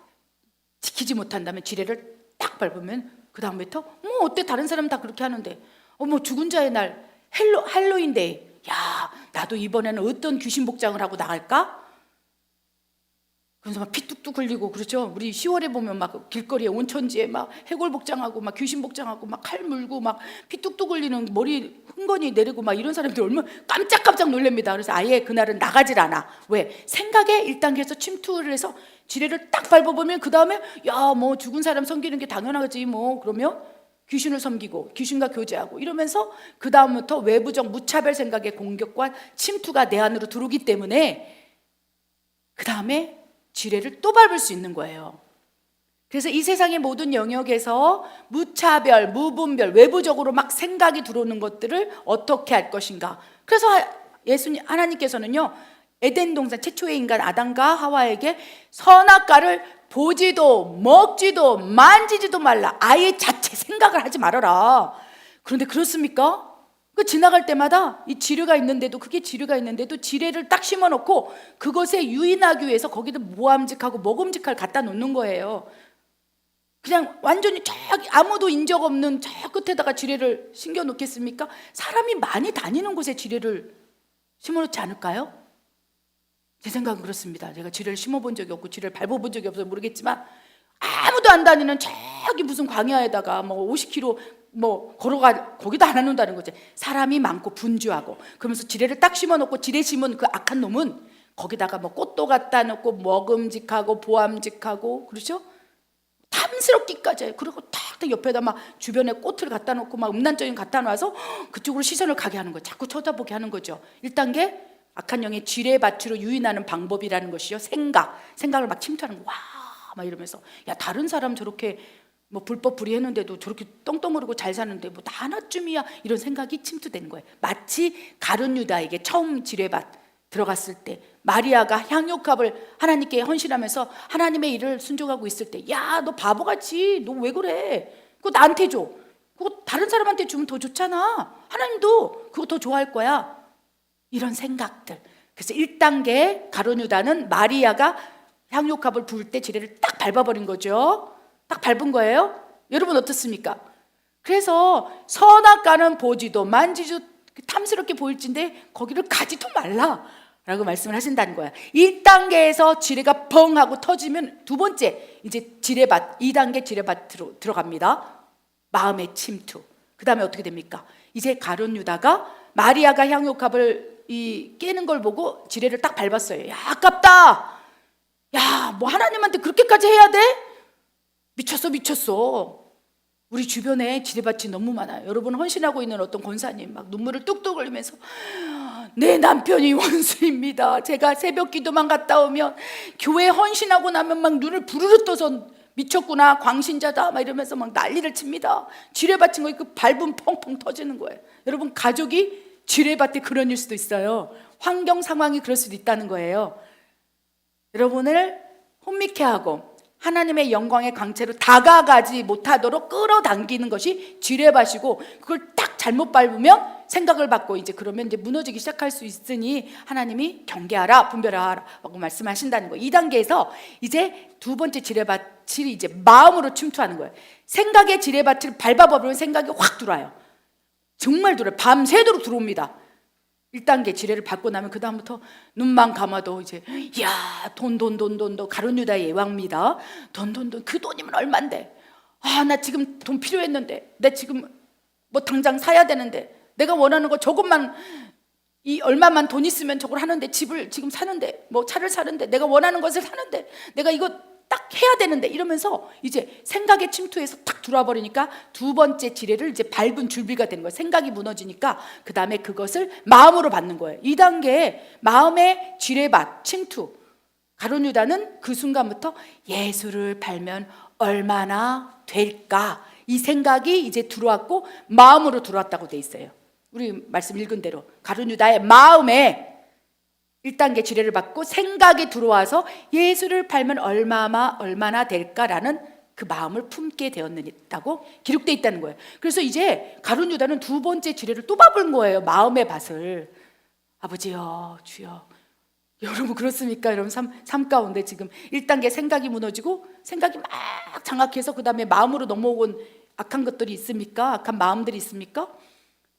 [SPEAKER 1] 지키지 못한다면, 지뢰를 딱 밟으면 그 다음부터 뭐 어때, 다른 사람 다 그렇게 하는데, 뭐 죽은 자의 날, 할로윈데이, 야 나도 이번에는 어떤 귀신 복장을 하고 나갈까? 그래서 막 피 뚝뚝 흘리고, 그렇죠. 우리 10월에 보면 막 길거리에 온천지에 막 해골 복장하고 막 귀신 복장하고 막 칼 물고 막 피 뚝뚝 흘리는, 머리 흥건히 내리고 막 이런 사람들 얼마나 깜짝깜짝 놀랍니다. 그래서 아예 그날은 나가질 않아. 왜? 생각에 1단계에서 침투를 해서 지뢰를 딱 밟아보면 그 다음에 야 뭐 죽은 사람 섬기는 게 당연하지 뭐, 그러면 귀신을 섬기고 귀신과 교제하고 이러면서 그 다음부터 외부적 무차별 생각의 공격과 침투가 내 안으로 들어오기 때문에 그 다음에 지뢰를 또 밟을 수 있는 거예요. 그래서 이 세상의 모든 영역에서 무차별, 무분별, 외부적으로 막 생각이 들어오는 것들을 어떻게 할 것인가. 그래서 예수님, 하나님께서는요, 에덴 동산 최초의 인간 아담과 하와에게 선악과를 보지도 먹지도 만지지도 말라, 아예 자체 생각을 하지 말아라. 그런데 그렇습니까? 그 지나갈 때마다 이 지뢰가 있는데도, 그게 지뢰가 있는데도 지뢰를 딱 심어놓고 그것에 유인하기 위해서 거기다 모함직하고 먹음직할 갖다 놓는 거예요. 그냥 완전히 저기 아무도 인적 없는 저 끝에다가 지뢰를 심겨 놓겠습니까? 사람이 많이 다니는 곳에 지뢰를 심어놓지 않을까요? 제 생각은 그렇습니다. 제가 지뢰를 심어본 적이 없고 지뢰를 밟아본 적이 없어서 모르겠지만, 아무도 안 다니는 저기 무슨 광야에다가 뭐 50km 뭐 걸어가, 거기다 안 놓는다는 거지. 사람이 많고 분주하고, 그러면서 지뢰를 딱 심어놓고, 지뢰 심은 그 악한 놈은 거기다가 뭐 꽃도 갖다 놓고 먹음직하고 보암직하고, 그렇죠? 탐스럽기까지 해요. 그리고 탁 옆에다 막 주변에 꽃을 갖다 놓고 막 음란적인 갖다 놔서 그쪽으로 시선을 가게 하는 거예요. 자꾸 쳐다보게 하는 거죠. 1단계 악한 영의 지뢰밭으로 유인하는 방법이라는 것이요, 생각을 막 침투하는 거야. 막 이러면서 야 다른 사람 저렇게 뭐 불법 불의했는데도 저렇게 떵떵거리고 잘 사는데 뭐 나 하나쯤이야, 이런 생각이 침투되는 거예요. 마치 가룟 유다에게 처음 지뢰밭 들어갔을 때, 마리아가 향유값을 하나님께 헌신하면서 하나님의 일을 순종하고 있을 때, 야, 너 바보같이 너 왜 그래? 그거 나한테 줘. 그거 다른 사람한테 주면 더 좋잖아. 하나님도 그거 더 좋아할 거야. 이런 생각들. 그래서 1단계 가룟 유다는 마리아가 향유값을 부을 때 지뢰를 딱 밟아버린 거죠. 딱 밟은 거예요. 여러분 어떻습니까? 그래서 선악과는 보지도 만지도 탐스럽게 보일진데 거기를 가지도 말라 라고 말씀을 하신다는 거야. 1단계에서 지뢰가 뻥 하고 터지면 두 번째 이제 지뢰밭, 2단계 지뢰밭으로 들어갑니다. 마음의 침투. 그 다음에 어떻게 됩니까? 이제 가룟 유다가 마리아가 향유값을 깨는 걸 보고 지뢰를 딱 밟았어요. 야, 아깝다. 야, 뭐 하나님한테 그렇게까지 해야 돼? 미쳤어. 우리 주변에 지뢰밭이 너무 많아요. 여러분 헌신하고 있는 어떤 권사님 막 눈물을 뚝뚝 흘리면서 내 남편이 원수입니다. 제가 새벽 기도만 갔다 오면 교회 헌신하고 나면 막 눈을 부르르 떠서 미쳤구나, 광신자다 막 이러면서 막 난리를 칩니다. 지뢰밭인 거 그 밟으면 펑펑 터지는 거예요. 여러분 가족이 지뢰밭에 그런 일 수도 있어요. 환경 상황이 그럴 수도 있다는 거예요. 여러분을 혼미케 하고 하나님의 영광의 광채로 다가가지 못하도록 끌어당기는 것이 지뢰밭이고, 그걸 딱 잘못 밟으면 생각을 받고 이제 그러면 이제 무너지기 시작할 수 있으니 하나님이 경계하라, 분별하라 라고 말씀하신다는 거예요. 2단계에서 이제 두 번째 지뢰밭이 이제 마음으로 침투하는 거예요. 생각의 지뢰밭을 밟아버리면 생각이 확 들어와요. 정말 들어와요. 밤새도록 들어옵니다. 1단계 지뢰를 받고 나면 그 다음부터 눈만 감아도 이제 야, 돈 가룟 유다의 예왕입니다. 돈 그 돈이면 얼만데, 아, 나 지금 돈 필요했는데, 내 지금 뭐 당장 사야 되는데, 내가 원하는 거 저것만, 이 얼마만 돈 있으면 저걸 하는데, 집을 지금 사는데, 뭐 차를 사는데, 내가 원하는 것을 사는데, 내가 이거 딱 해야 되는데, 이러면서 이제 생각에 침투해서 탁 들어와 버리니까 두 번째 지뢰를 이제 밟은 줄비가 되는 거예요. 생각이 무너지니까 그 다음에 그것을 마음으로 받는 거예요. 2단계 마음의 지뢰밭 침투. 가룟 유다는 그 순간부터 예수를 팔면 얼마나 될까, 이 생각이 이제 들어왔고 마음으로 들어왔다고 돼 있어요. 우리 말씀 읽은 대로 가룟 유다의 마음에 1단계 지뢰를 받고 생각이 들어와서 예수를 팔면 얼마나 될까라는 그 마음을 품게 되었다고 기록되어 있다는 거예요. 그래서 이제 가룟 유다는 두 번째 지뢰를 또 밟은 거예요. 마음의 밭을. 아버지여, 주여. 여러분 그렇습니까? 여러분 삶 가운데 지금 1단계 생각이 무너지고 생각이 막 장악해서 그 다음에 마음으로 넘어온 악한 것들이 있습니까? 악한 마음들이 있습니까?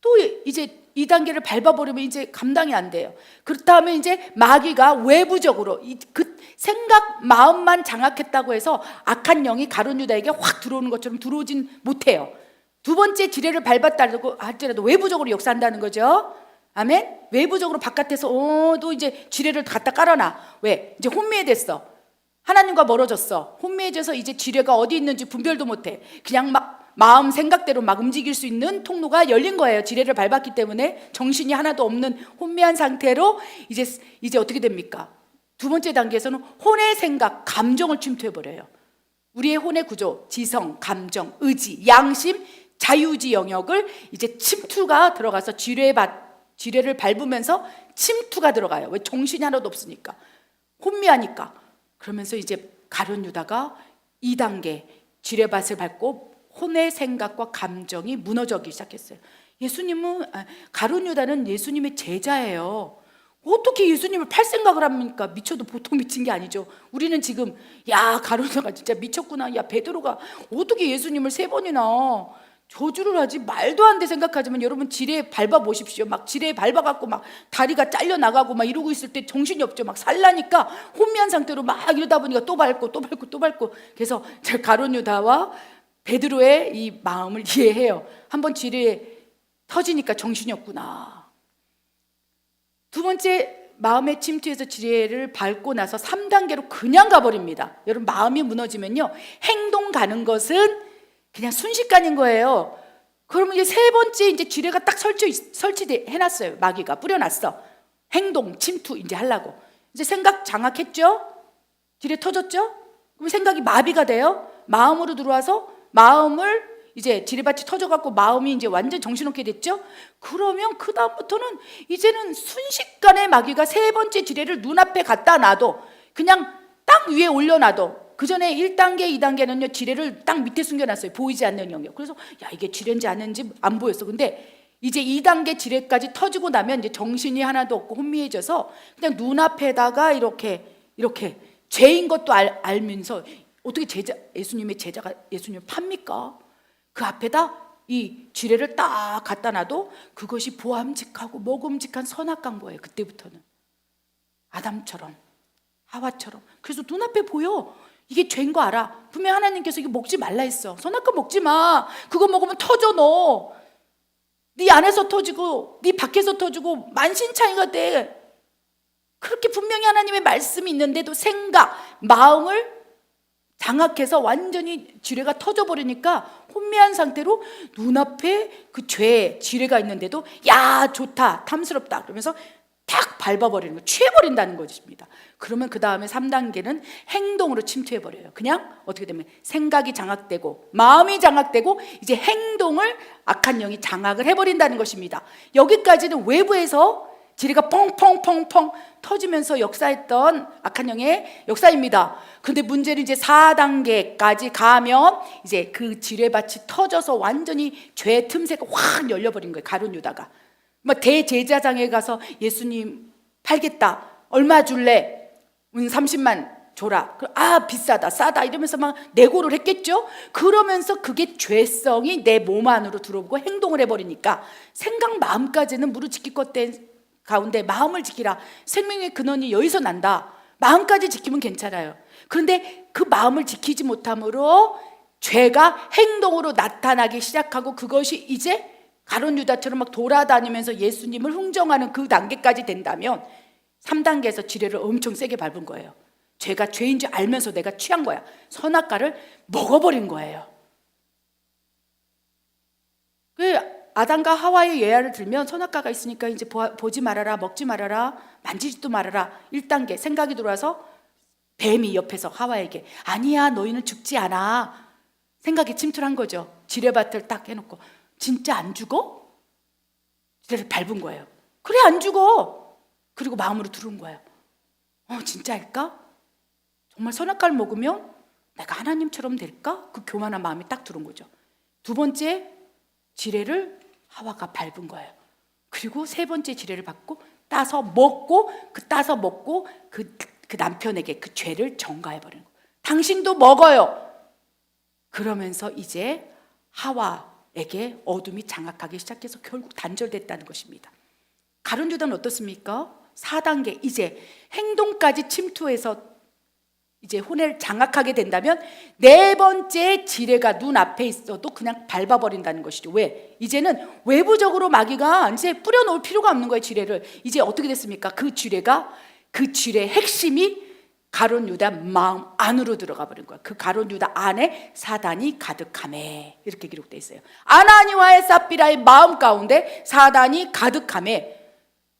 [SPEAKER 1] 또 이제 2단계를 밟아버리면 이제 감당이 안 돼요. 그렇다면 이제 마귀가 외부적으로 그 생각 마음만 장악했다고 해서 악한 영이 가룟 유다에게 확 들어오는 것처럼 들어오진 못해요. 두 번째 지뢰를 밟았다고 할지라도 외부적으로 역사한다는 거죠. 아멘. 외부적으로 바깥에서 또 이제 지뢰를 갖다 깔아놔. 왜? 이제 혼미해졌어. 하나님과 멀어졌어. 혼미해져서 이제 지뢰가 어디 있는지 분별도 못해. 그냥 막 마음 생각대로 막 움직일 수 있는 통로가 열린 거예요. 지뢰를 밟았기 때문에 정신이 하나도 없는 혼미한 상태로 이제 어떻게 됩니까? 두 번째 단계에서는 혼의 생각, 감정을 침투해버려요. 우리의 혼의 구조, 지성, 감정, 의지, 양심, 자유의지 영역을 이제 침투가 들어가서 지뢰를 밟으면서 침투가 들어가요. 왜? 정신이 하나도 없으니까, 혼미하니까. 그러면서 이제 가룟 유다가 2단계 지뢰밭을 밟고 혼의 생각과 감정이 무너지기 시작했어요. 가룟 유다는 예수님의 제자예요. 어떻게 예수님을 팔 생각을 합니까? 미쳐도 보통 미친 게 아니죠. 우리는 지금 야, 가룟 유다가 진짜 미쳤구나. 야, 베드로가 어떻게 예수님을 3번이나 저주를 하지? 말도 안 돼 생각하지만 여러분 지뢰 밟아 보십시오. 막 지뢰 밟아갖고 막 다리가 잘려 나가고 막 이러고 있을 때 정신이 없죠. 막 살라니까 혼미한 상태로 막 이러다 보니까 또 밟고. 그래서 가룟 유다와 베드로의 이 마음을 이해해요. 한번 지뢰 터지니까 정신이 없구나. 두 번째 마음의 침투에서 지뢰를 밟고 나서 3단계로 그냥 가버립니다. 여러분 마음이 무너지면요, 행동 가는 것은 그냥 순식간인 거예요. 그러면 이제 세 번째 이제 지뢰가 딱 설치해놨어요. 마귀가 뿌려놨어. 행동 침투 이제 하려고. 이제 생각 장악했죠. 지뢰 터졌죠. 그럼 생각이 마비가 돼요. 마음으로 들어와서 마음을 이제 지뢰밭이 터져갖고 마음이 이제 완전 정신없게 됐죠. 그러면 그 다음부터는 이제는 순식간에 마귀가 세 번째 지뢰를 눈앞에 갖다 놔도 그냥 땅 위에 올려놔도, 그 전에 1단계, 2단계는요 지뢰를 땅 밑에 숨겨놨어요. 보이지 않는 영역. 그래서 야, 이게 지뢰인지 아닌지 안 보였어. 근데 이제 2단계 지뢰까지 터지고 나면 이제 정신이 하나도 없고 혼미해져서 그냥 눈앞에다가 이렇게 죄인 것도 알면서, 어떻게 예수님의 제자가 예수님을 팝니까? 그 앞에다 이 지뢰를 딱 갖다 놔도 그것이 보암직하고 먹음직한 선악과인 거예요. 그때부터는 아담처럼 하와처럼. 그래서 눈앞에 보여. 이게 죄인 거 알아. 분명 하나님께서 이거 먹지 말라 했어. 선악과 먹지 마. 그거 먹으면 터져. 너 네 안에서 터지고 네 밖에서 터지고 만신창이가 돼. 그렇게 분명히 하나님의 말씀이 있는데도 생각, 마음을 장악해서 완전히 지뢰가 터져버리니까 혼미한 상태로 눈앞에 그 죄, 지뢰가 있는데도 야, 좋다, 탐스럽다 그러면서 탁 밟아버리는 거, 취해버린다는 것입니다. 그러면 그 다음에 3단계는 행동으로 침투해버려요. 그냥 어떻게 되면 생각이 장악되고 마음이 장악되고 이제 행동을 악한 영이 장악을 해버린다는 것입니다. 여기까지는 외부에서 지뢰가 펑펑펑펑 터지면서 역사했던 악한 영의 역사입니다. 근데 문제는 이제 4단계까지 가면 이제 그 지뢰밭이 터져서 완전히 죄 틈새가 확 열려버린 거예요. 가룟 유다가 막 대제사장에 가서 예수님 팔겠다, 얼마 줄래? 30만 줘라. 아, 비싸다, 싸다 이러면서 막 내고를 했겠죠. 그러면서 그게 죄성이 내 몸 안으로 들어오고 행동을 해버리니까 생각 마음까지는 무릇 지킬 것 가운데 마음을 지키라. 생명의 근원이 여기서 난다. 마음까지 지키면 괜찮아요. 그런데 그 마음을 지키지 못함으로 죄가 행동으로 나타나기 시작하고 그것이 이제 가룟 유다처럼 막 돌아다니면서 예수님을 흥정하는 그 단계까지 된다면 3단계에서 지뢰를 엄청 세게 밟은 거예요. 죄가 죄인 줄 알면서 내가 취한 거야. 선악과를 먹어버린 거예요. 그 아담과 하와의 예화를 들면 선악과가 있으니까 이제 보지 말아라, 먹지 말아라, 만지지도 말아라. 1단계 생각이 들어와서 뱀이 옆에서 하와에게 아니야, 너희는 죽지 않아. 생각이 침투한 거죠. 지뢰밭을 딱 해놓고 진짜 안 죽어? 지뢰를 밟은 거예요. 그래, 안 죽어. 그리고 마음으로 들은 거예요. 진짜일까? 정말 선악과를 먹으면 내가 하나님처럼 될까? 그 교만한 마음이 딱 들은 거죠. 두 번째 지뢰를 하와가 밟은 거예요. 그리고 세 번째 지뢰를 받고 따서 먹고 그 남편에게 그 죄를 전가해버리는 거예요. 당신도 먹어요. 그러면서 이제 하와에게 어둠이 장악하기 시작해서 결국 단절됐다는 것입니다. 가룟 유다는 어떻습니까? 4단계 이제 행동까지 침투해서 이제 혼을 장악하게 된다면 네 번째 지뢰가 눈앞에 있어도 그냥 밟아버린다는 것이죠. 왜? 이제는 외부적으로 마귀가 이제 뿌려놓을 필요가 없는 거예요. 지뢰를. 이제 어떻게 됐습니까? 그 지뢰의 핵심이 가룟 유다 마음 안으로 들어가 버린 거야. 그 가룟 유다 안에 사단이 가득하매, 이렇게 기록되어 있어요. 아나니와의 삽비라의 마음 가운데 사단이 가득하매.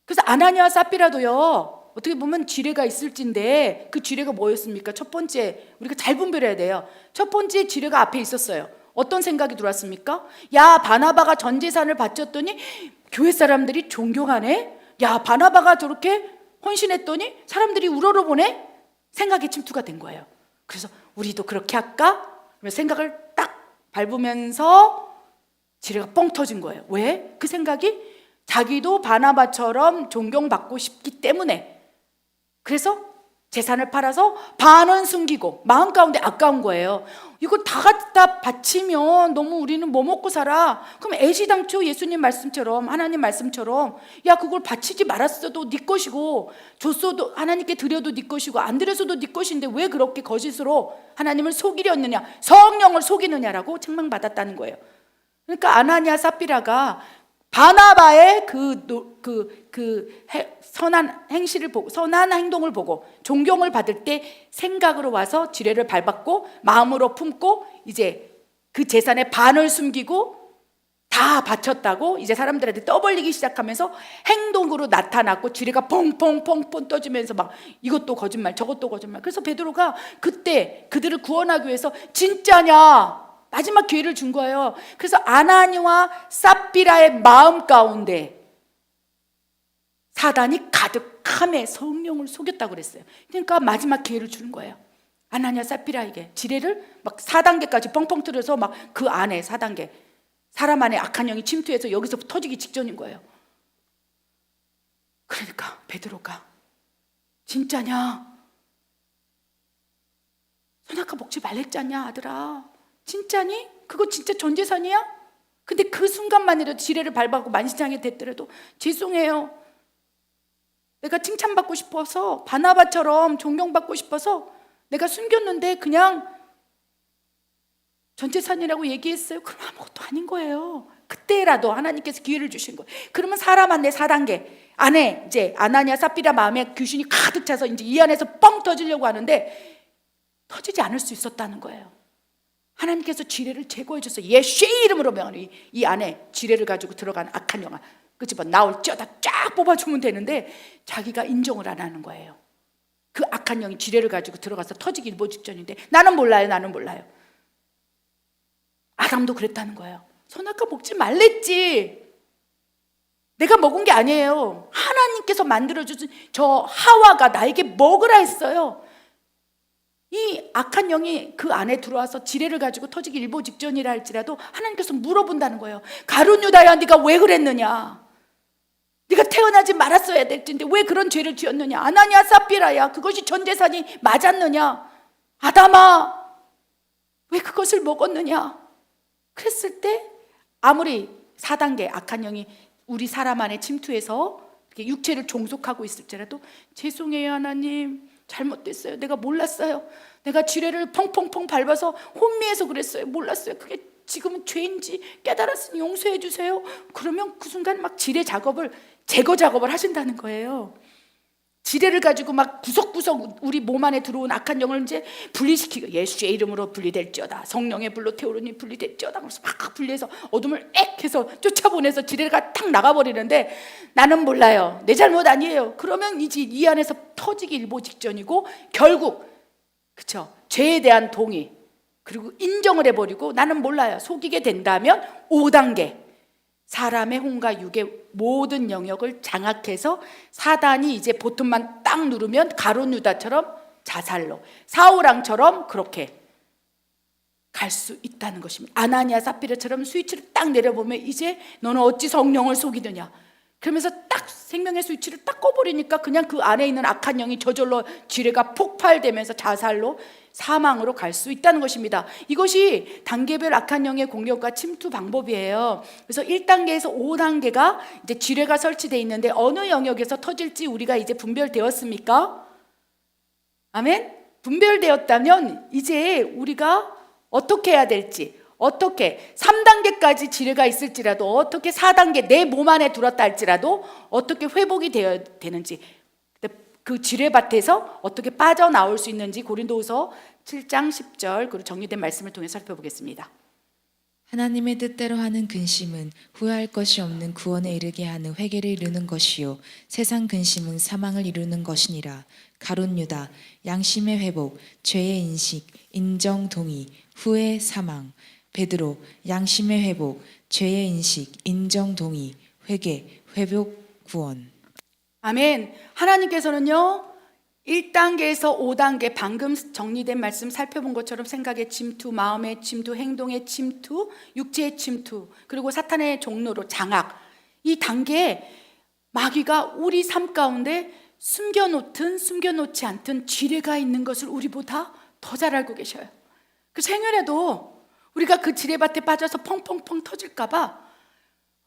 [SPEAKER 1] 그래서 아나니와 삽비라도요, 어떻게 보면 지뢰가 있을진데 그 지뢰가 뭐였습니까? 첫 번째, 우리가 잘 분별해야 돼요. 첫 번째 지뢰가 앞에 있었어요. 어떤 생각이 들어왔습니까? 야, 바나바가 전 재산을 바쳤더니 교회 사람들이 존경하네. 야, 바나바가 저렇게 헌신했더니 사람들이 우러러보네. 생각이 침투가 된 거예요. 그래서 우리도 그렇게 할까? 그러면 생각을 딱 밟으면서 지뢰가 뻥 터진 거예요. 왜? 그 생각이 자기도 바나바처럼 존경받고 싶기 때문에. 그래서 재산을 팔아서 반은 숨기고 마음 가운데 아까운 거예요. 이거 다 갖다 바치면 너무 우리는 뭐 먹고 살아? 그럼 애시당초 예수님 말씀처럼, 하나님 말씀처럼, 야, 그걸 바치지 말았어도 네 것이고 줬어도 하나님께 드려도 네 것이고 안 드려서도 네 것인데 왜 그렇게 거짓으로 하나님을 속이려 했느냐, 성령을 속이느냐라고 책망받았다는 거예요. 그러니까 아나니아 삽비라가 바나바의 선한 행실을 보고, 선한 행동을 보고 존경을 받을 때 생각으로 와서 지뢰를 밟았고 마음으로 품고 이제 그 재산의 반을 숨기고 다 바쳤다고 이제 사람들한테 떠벌리기 시작하면서 행동으로 나타났고 지뢰가 펑펑펑펑 떠지면서 막 이것도 거짓말 저것도 거짓말. 그래서 베드로가 그때 그들을 구원하기 위해서 진짜냐, 마지막 기회를 준 거예요. 그래서 아나니와 삽비라의 마음 가운데 사단이 가득함에 성령을 속였다고 그랬어요. 그러니까 마지막 기회를 주는 거예요. 아나니아 삽비라에게 지뢰를 막 4단계까지 뻥뻥 뚫어서 막 그 안에 4단계 사람 안에 악한 영이 침투해서 여기서 터지기 직전인 거예요. 그러니까 베드로가 진짜냐? 선악과 먹지 말랬잖냐 아들아, 진짜니? 그거 진짜 전 재산이야? 근데 그 순간만이라도 지뢰를 밟아고 만신창이 됐더라도 죄송해요, 내가 칭찬받고 싶어서 바나바처럼 존경받고 싶어서 내가 숨겼는데 그냥 전 재산이라고 얘기했어요. 그럼 아무것도 아닌 거예요. 그때라도 하나님께서 기회를 주신 거예요. 그러면 사람 안에 4단계 안에 이제 아나니아 삽비라 마음에 귀신이 가득 차서 이제 이 안에서 뻥 터지려고 하는데 터지지 않을 수 있었다는 거예요. 하나님께서 지뢰를 제거해 줘서 예수의 이름으로 명하니 이 안에 지뢰를 가지고 들어간 악한 영아 그 집안 나올지어다 쫙 뽑아주면 되는데 자기가 인정을 안 하는 거예요. 그 악한 영이 지뢰를 가지고 들어가서 터지기 일보 직전인데 나는 몰라요, 나는 몰라요. 아담도 그랬다는 거예요. 선악과 먹지 말랬지. 내가 먹은 게 아니에요. 하나님께서 만들어주신 저 하와가 나에게 먹으라 했어요. 이 악한 영이 그 안에 들어와서 지뢰를 가지고 터지기 일보 직전이라 할지라도 하나님께서 물어본다는 거예요. 가룟 유다야, 네가 왜 그랬느냐? 네가 태어나지 말았어야 될 텐데 왜 그런 죄를 지었느냐? 아나니아 삽비라야, 그것이 전 재산이 맞았느냐? 아담아, 왜 그것을 먹었느냐? 그랬을 때 아무리 4단계 악한 영이 우리 사람 안에 침투해서 육체를 종속하고 있을지라도 죄송해요 하나님, 잘못됐어요, 내가 몰랐어요, 내가 지뢰를 펑펑펑 밟아서 혼미해서 그랬어요, 몰랐어요, 그게 지금은 죄인지 깨달았으니 용서해 주세요. 그러면 그 순간 막 지뢰 작업을 제거 작업을 하신다는 거예요. 지뢰를 가지고 막 구석구석 우리 몸 안에 들어온 악한 영을 이제 분리시키고 예수의 이름으로 분리될지어다, 성령의 불로 태우르니 분리될지어다 그래서 막 분리해서 어둠을 액 해서 쫓아보내서 지뢰가 탁 나가버리는데 나는 몰라요, 내 잘못 아니에요. 그러면 이제 이 안에서 터지기 일보 직전이고 결국 그쵸, 죄에 대한 동의 그리고 인정을 해버리고 나는 몰라요 속이게 된다면 5단계 사람의 혼과 육의 모든 영역을 장악해서 사단이 이제 보통만 딱 누르면 가룟 유다처럼 자살로, 사울왕처럼 그렇게 갈 수 있다는 것입니다. 아나니아 삽비라처럼 스위치를 딱 내려보면 이제 너는 어찌 성령을 속이느냐 그러면서 딱 생명의 스위치를 딱 꺼버리니까 그냥 그 안에 있는 악한 영이 저절로 지뢰가 폭발되면서 자살로, 사망으로 갈 수 있다는 것입니다. 이것이 단계별 악한 영의 공격과 침투 방법이에요. 그래서 1단계에서 5단계가 이제 지뢰가 설치되어 있는데 어느 영역에서 터질지 우리가 이제 분별되었습니까? 아멘? 분별되었다면 이제 우리가 어떻게 해야 될지, 어떻게 3단계까지 지뢰가 있을지라도, 어떻게 4단계 내 몸 안에 들었다 할지라도 어떻게 회복이 되어야 되는지, 그 지뢰밭에서 어떻게 빠져나올 수 있는지 고린도후서 7장 10절 그리고 정리된 말씀을 통해 살펴보겠습니다.
[SPEAKER 2] 하나님의 뜻대로 하는 근심은 후회할 것이 없는 구원에 이르게 하는 회개를 이루는 것이요 세상 근심은 사망을 이루는 것이니라. 가룟 유다, 양심의 회복, 죄의 인식, 인정 동의, 후회 사망. 베드로, 양심의 회복, 죄의 인식, 인정 동의, 회개, 회복 구원.
[SPEAKER 1] 아멘. 하나님께서는요 1단계에서 5단계 방금 정리된 말씀 살펴본 것처럼 생각의 침투, 마음의 침투, 행동의 침투, 육체의 침투, 그리고 사탄의 종로로 장악, 이 단계에 마귀가 우리 삶 가운데 숨겨놓든 숨겨놓지 않든 지뢰가 있는 것을 우리보다 더 잘 알고 계셔요. 그 생활에도 우리가 그 지뢰밭에 빠져서 펑펑펑 터질까봐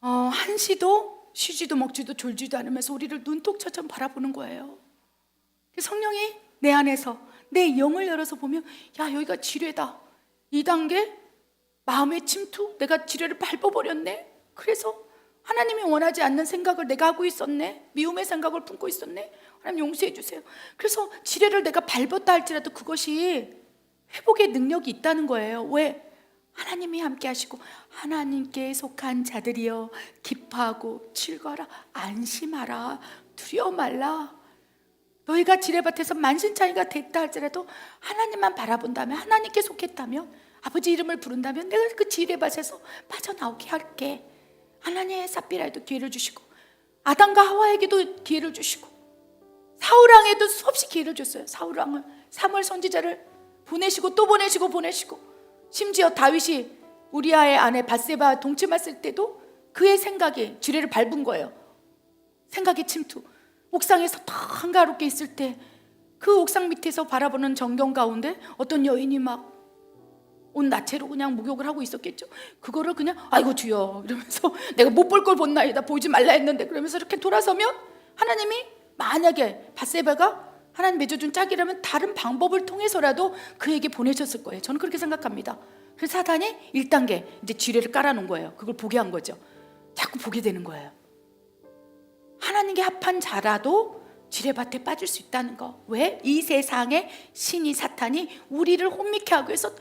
[SPEAKER 1] 한시도 쉬지도 먹지도 졸지도 않으면서 우리를 눈독처럼 바라보는 거예요. 성령이 내 안에서 내 영을 열어서 보면 야 여기가 지뢰다, 2단계 마음의 침투, 내가 지뢰를 밟아버렸네. 그래서 하나님이 원하지 않는 생각을 내가 하고 있었네, 미움의 생각을 품고 있었네, 하나님 용서해 주세요. 그래서 지뢰를 내가 밟았다 할지라도 그것이 회복의 능력이 있다는 거예요. 왜? 하나님이 함께 하시고 하나님께 속한 자들이여 기뻐하고 즐거워라, 안심하라, 두려워 말라. 너희가 지뢰밭에서 만신창이가 됐다 할지라도 하나님만 바라본다면, 하나님께 속했다면 아버지 이름을 부른다면 내가 그 지뢰밭에서 빠져나오게 할게. 하나님의 삽비라에도 기회를 주시고, 아담과 하와에게도 기회를 주시고, 사울왕에도 수없이 기회를 줬어요. 사울왕을, 사무엘 선지자를 보내시고 또 보내시고 보내시고, 심지어 다윗이 우리아의 아내 밧세바 동침했을 때도 그의 생각에 지뢰를 밟은 거예요. 생각의 침투. 옥상에서 더 한가롭게 있을 때 그 옥상 밑에서 바라보는 정경 가운데 어떤 여인이 막 온 나체로 그냥 목욕을 하고 있었겠죠. 그거를 그냥 아이고 주여 이러면서 내가 못 볼 걸 본나이다, 보지 말라 했는데, 그러면서 이렇게 돌아서면 하나님이 만약에 밧세바가 하나님 맺어준 짝이라면 다른 방법을 통해서라도 그에게 보내셨을 거예요. 저는 그렇게 생각합니다. 그래서 사단이 1단계 이제 지뢰를 깔아놓은 거예요. 그걸 보게 한 거죠. 자꾸 보게 되는 거예요. 하나님께 합한 자라도 지뢰밭에 빠질 수 있다는 거. 왜? 이 세상의 신이, 사탄이 우리를 혼미케 하기 위해서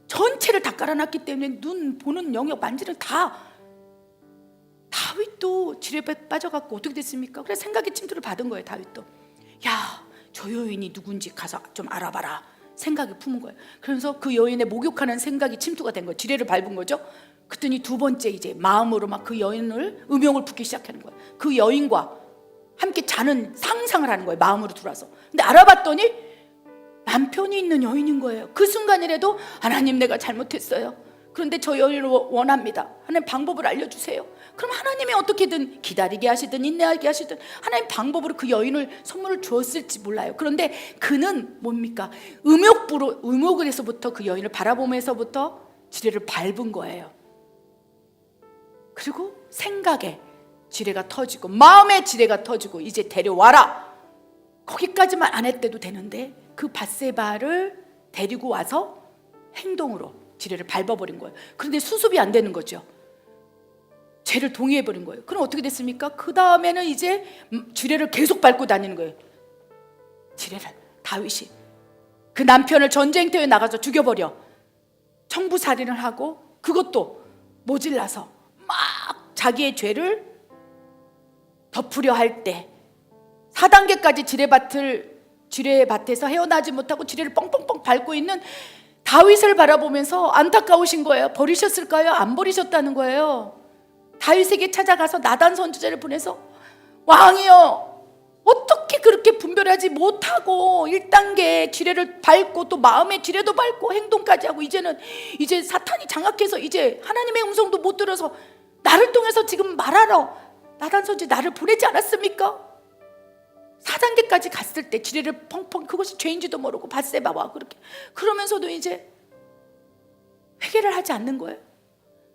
[SPEAKER 1] 전체를 다 깔아놨기 때문에 눈 보는 영역 만지는 다. 다윗도 지뢰밭에 빠져갖고 어떻게 됐습니까? 그래서 생각의 침투를 받은 거예요. 다윗도 야, 저 여인이 누군지 가서 좀 알아봐라 생각이 품은 거예요. 그래서 그 여인의 목욕하는 생각이 침투가 된 거예요. 지뢰를 밟은 거죠. 그랬더니 두 번째 이제 마음으로 막 그 여인을 음욕을 품기 시작하는 거예요. 그 여인과 함께 자는 상상을 하는 거예요. 마음으로 들어와서. 근데 알아봤더니 남편이 있는 여인인 거예요. 그 순간이라도 하나님 내가 잘못했어요. 그런데 저 여인을 원합니다. 하나님 방법을 알려주세요. 그럼 하나님이 어떻게든 기다리게 하시든 인내하게 하시든 하나님 방법으로 그 여인을 선물을 주었을지 몰라요. 그런데 그는 뭡니까? 음욕을 해서부터 그 여인을 바라보면서부터 지뢰를 밟은 거예요. 그리고 생각에 지뢰가 터지고 마음의 지뢰가 터지고 이제 데려와라. 거기까지만 안 했대도 되는데 그 밧세바를 데리고 와서 행동으로 지뢰를 밟아버린 거예요. 그런데 수습이 안 되는 거죠. 죄를 동의해버린 거예요. 그럼 어떻게 됐습니까? 그 다음에는 이제 지뢰를 계속 밟고 다니는 거예요. 지뢰를. 다윗이 그 남편을 전쟁터에 나가서 죽여버려 청부살인을 하고, 그것도 모질라서 막 자기의 죄를 덮으려 할 때 4단계까지 지뢰밭에서 헤어나지 못하고 지뢰를 뻥뻥뻥 밟고 있는 다윗을 바라보면서 안타까우신 거예요. 버리셨을까요? 안 버리셨다는 거예요. 다윗에게 찾아가서 나단 선지자를 보내서 왕이여, 어떻게 그렇게 분별하지 못하고 1단계 지뢰를 밟고 또 마음의 지뢰도 밟고 행동까지 하고 이제 사탄이 장악해서 이제 하나님의 음성도 못 들어서 나를 통해서 지금 말하러 나단 선지자 나를 보내지 않았습니까? 4단계까지 갔을 때 지뢰를 펑펑, 그것이 죄인지도 모르고 밧세바와 그렇게 그러면서도 이제 회개를 하지 않는 거예요.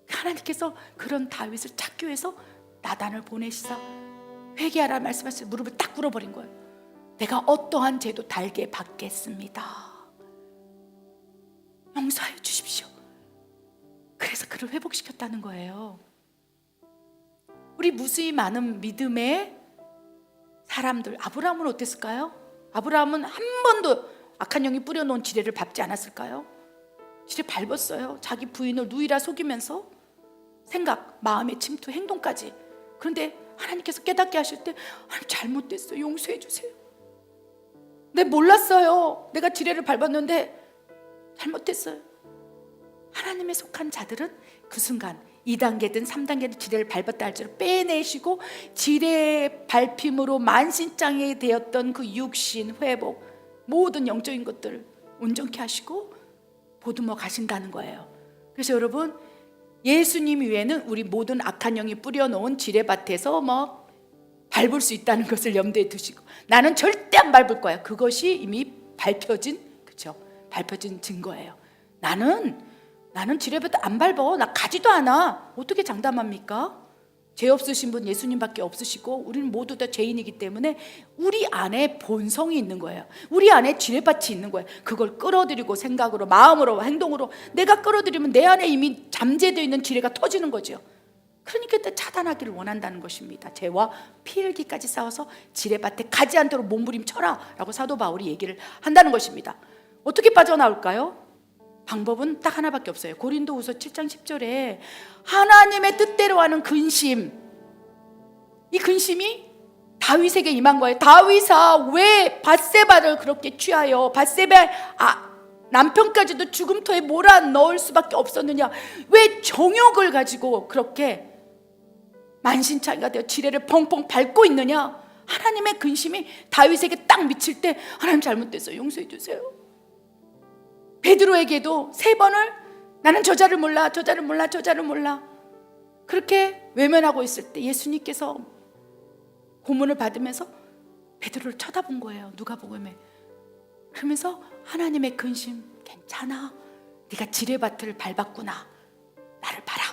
[SPEAKER 1] 하나님께서 그런 다윗을 찾기 위해서 나단을 보내시사 회개하라 말씀하시고 무릎을 딱 꿇어버린 거예요. 내가 어떠한 죄도 달게 받겠습니다. 용서해 주십시오. 그래서 그를 회복시켰다는 거예요. 우리 무수히 많은 믿음의 사람들, 아브라함은 어땠을까요? 아브라함은 한 번도 악한 영이 뿌려놓은 지뢰를 밟지 않았을까요? 지뢰 밟았어요. 자기 부인을 누이라 속이면서 생각, 마음의 침투, 행동까지. 그런데 하나님께서 깨닫게 하실 때 하나님 잘못됐어요. 용서해 주세요. 내 몰랐어요. 내가 지뢰를 밟았는데 잘못됐어요. 하나님에 속한 자들은 그 순간 2단계든 3단계든 지뢰를 밟았다 할지라도 빼내시고 지뢰 밟힘으로 만신창이 되었던 그 육신 회복, 모든 영적인 것들을 온전케 하시고 보듬어 가신다는 거예요. 그래서 여러분, 예수님 위에는 우리 모든 악한 영이 뿌려놓은 지뢰밭에서 뭐 밟을 수 있다는 것을 염두에 두시고, 나는 절대 안 밟을 거야. 그것이 이미 밟혀진, 그렇죠? 밟혀진 증거예요. 나는 지뢰밭 안 밟아. 나 가지도 않아. 어떻게 장담합니까? 죄 없으신 분 예수님밖에 없으시고 우리는 모두 다 죄인이기 때문에 우리 안에 본성이 있는 거예요. 우리 안에 지뢰밭이 있는 거예요. 그걸 끌어들이고 생각으로, 마음으로, 행동으로 내가 끌어들이면 내 안에 이미 잠재되어 있는 지뢰가 터지는 거죠. 그러니까 차단하기를 원한다는 것입니다. 죄와 피흘기까지 싸워서 지뢰밭에 가지 않도록 몸부림쳐라 라고 사도 바울이 얘기를 한다는 것입니다. 어떻게 빠져나올까요? 방법은 딱 하나밖에 없어요. 고린도후서 7장 10절에 하나님의 뜻대로 하는 근심, 이 근심이 다윗에게 임한 거예요. 다윗아, 왜 밧세바를 그렇게 취하여 밧세바 남편까지도 죽음터에 몰아넣을 수밖에 없었느냐? 왜 정욕을 가지고 그렇게 만신창이가 되어 지뢰를 펑펑 밟고 있느냐? 하나님의 근심이 다윗에게 딱 미칠 때 하나님 잘못됐어요, 용서해 주세요. 베드로에게도 3번을 나는 저자를 몰라, 저자를 몰라, 저자를 몰라 그렇게 외면하고 있을 때 예수님께서 고문을 받으면서 베드로를 쳐다본 거예요. 누가복음에. 그러면서 하나님의 근심, 괜찮아, 네가 지뢰밭을 밟았구나, 나를 봐라,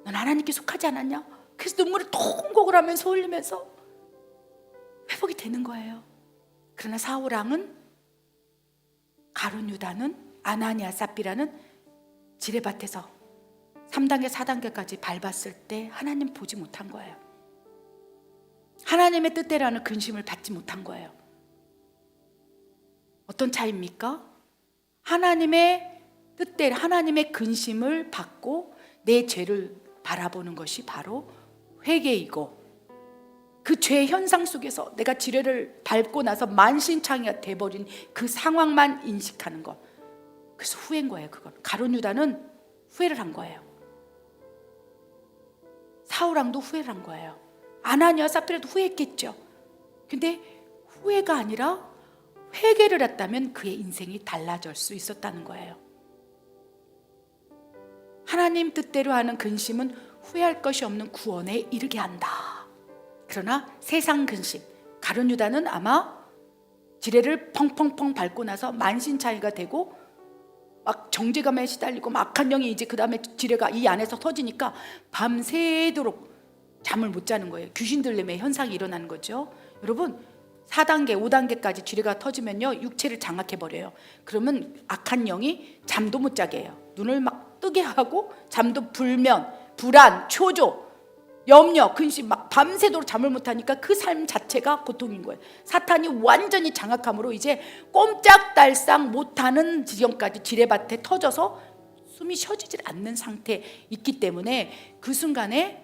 [SPEAKER 1] 넌 하나님께 속하지 않았냐? 그래서 눈물을 통곡을 하면서 흘리면서 회복이 되는 거예요. 그러나 사울왕은, 가룟 유다는, 아나니아 삽비라는 지뢰밭에서 3단계 4단계까지 밟았을 때 하나님 보지 못한 거예요. 하나님의 뜻대로는 근심을 받지 못한 거예요. 어떤 차이입니까? 하나님의 뜻대로 하나님의 근심을 받고 내 죄를 바라보는 것이 바로 회개이고, 그 죄의 현상 속에서 내가 지뢰를 밟고 나서 만신창이가 돼버린 그 상황만 인식하는 것, 그래서 후회인 거예요. 그건 가룟 유다는 후회를 한 거예요. 사울왕도 후회를 한 거예요. 아나니아 삽비라도 후회했겠죠. 근데 후회가 아니라 회개를 했다면 그의 인생이 달라질 수 있었다는 거예요. 하나님 뜻대로 하는 근심은 후회할 것이 없는 구원에 이르게 한다. 그러나 세상 근심, 가룟 유다는 아마 지뢰를 펑펑펑 밟고 나서 만신창이가 되고 막 정죄감에 시달리고 막 악한 영이 이제 그 다음에 지뢰가 이 안에서 터지니까 밤새도록 잠을 못 자는 거예요. 귀신 들림의 현상이 일어나는 거죠. 여러분, 4단계 5단계까지 지뢰가 터지면요, 육체를 장악해버려요. 그러면 악한 영이 잠도 못 자게 해요. 눈을 막 뜨게 하고 잠도 불면, 불안, 초조, 염려, 근심, 막 밤새도록 잠을 못하니까 그 삶 자체가 고통인 거예요. 사탄이 완전히 장악함으로 이제 꼼짝달싹 못하는 지경까지 지뢰밭에 터져서 숨이 쉬어지질 않는 상태에 있기 때문에 그 순간에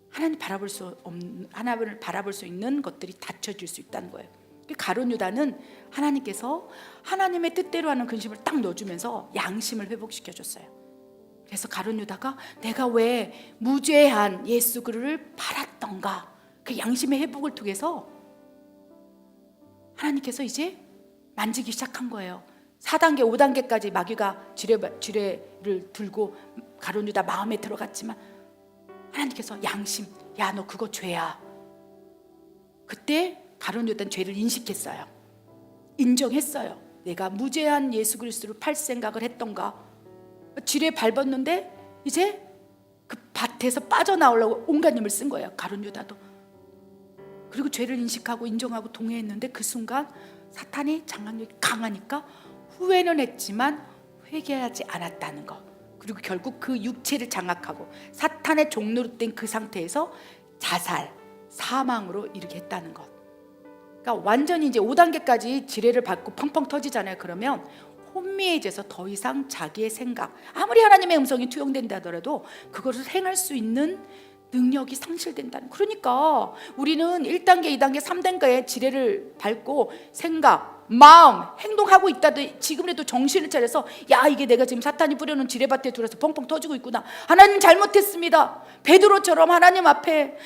[SPEAKER 1] 하나님을 바라볼 수 있는 것들이 닫혀질 수 있다는 거예요. 가룟 유다는 하나님께서 하나님의 뜻대로 하는 근심을 딱 넣어주면서 양심을 회복시켜줬어요. 그래서 가룟 유다가 내가 왜 무죄한 예수 그리스도를 팔았던가, 그 양심의 회복을 통해서 하나님께서 이제 만지기 시작한 거예요. 4단계 5단계까지 마귀가 지뢰를 들고 가룟 유다 마음에 들어갔지만 하나님께서 양심, 야 너 그거 죄야. 그때 가룟 유다는 죄를 인식했어요. 인정했어요. 내가 무죄한 예수 그리스도를 팔 생각을 했던가. 지뢰 밟았는데 이제 그 밭에서 빠져나오려고 온갖 힘을 쓴 거예요. 가룟 유다도. 그리고 죄를 인식하고 인정하고 동의했는데 그 순간 사탄이 장악력이 강하니까 후회는 했지만 회개하지 않았다는 거. 그리고 결국 그 육체를 장악하고 사탄의 종노릇 된 그 상태에서 자살, 사망으로 이르게 했다는 것. 그러니까 완전히 이제 5단계까지 지뢰를 밟고 펑펑 터지잖아요. 그러면 혼미해져서 더 이상 자기의 생각, 아무리 하나님의 음성이 투영된다 하더라도 그것을 행할 수 있는 능력이 상실된다는. 그러니까 우리는 1단계, 2단계, 3단계의 지뢰를 밟고 생각, 마음, 행동하고 있다도 지금이라도 정신을 차려서 야 이게 내가 지금 사탄이 뿌려놓은 지뢰밭에 들어서 펑펑 터지고 있구나. 하나님 잘못했습니다. 베드로처럼 하나님 앞에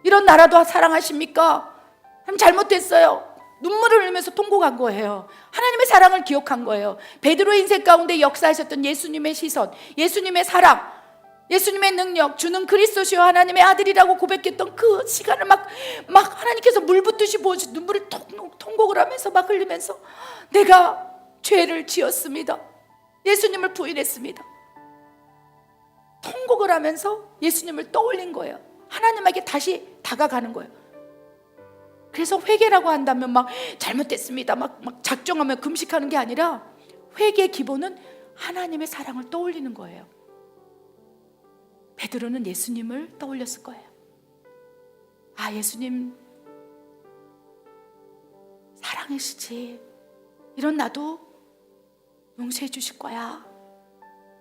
[SPEAKER 1] 이런 나라도 사랑하십니까? 하나님 잘못했어요. 눈물을 흘리면서 통곡한 거예요. 하나님의 사랑을 기억한 거예요. 베드로의 인생 가운데 역사하셨던 예수님의 시선, 예수님의 사랑, 예수님의 능력, 주는 그리스도시요 하나님의 아들이라고 고백했던 그 시간을 막 하나님께서 물 붓듯이 부어주신 눈물을 통곡을 하면서 막 흘리면서 내가 죄를 지었습니다. 예수님을 부인했습니다. 통곡을 하면서 예수님을 떠올린 거예요. 하나님에게 다시 다가가는 거예요. 그래서 회개라고 한다면 막 잘못됐습니다 막 작정하며 금식하는 게 아니라 회개의 기본은 하나님의 사랑을 떠올리는 거예요. 베드로는 예수님을 떠올렸을 거예요. 아, 예수님 사랑이시지. 이런 나도 용서해 주실 거야.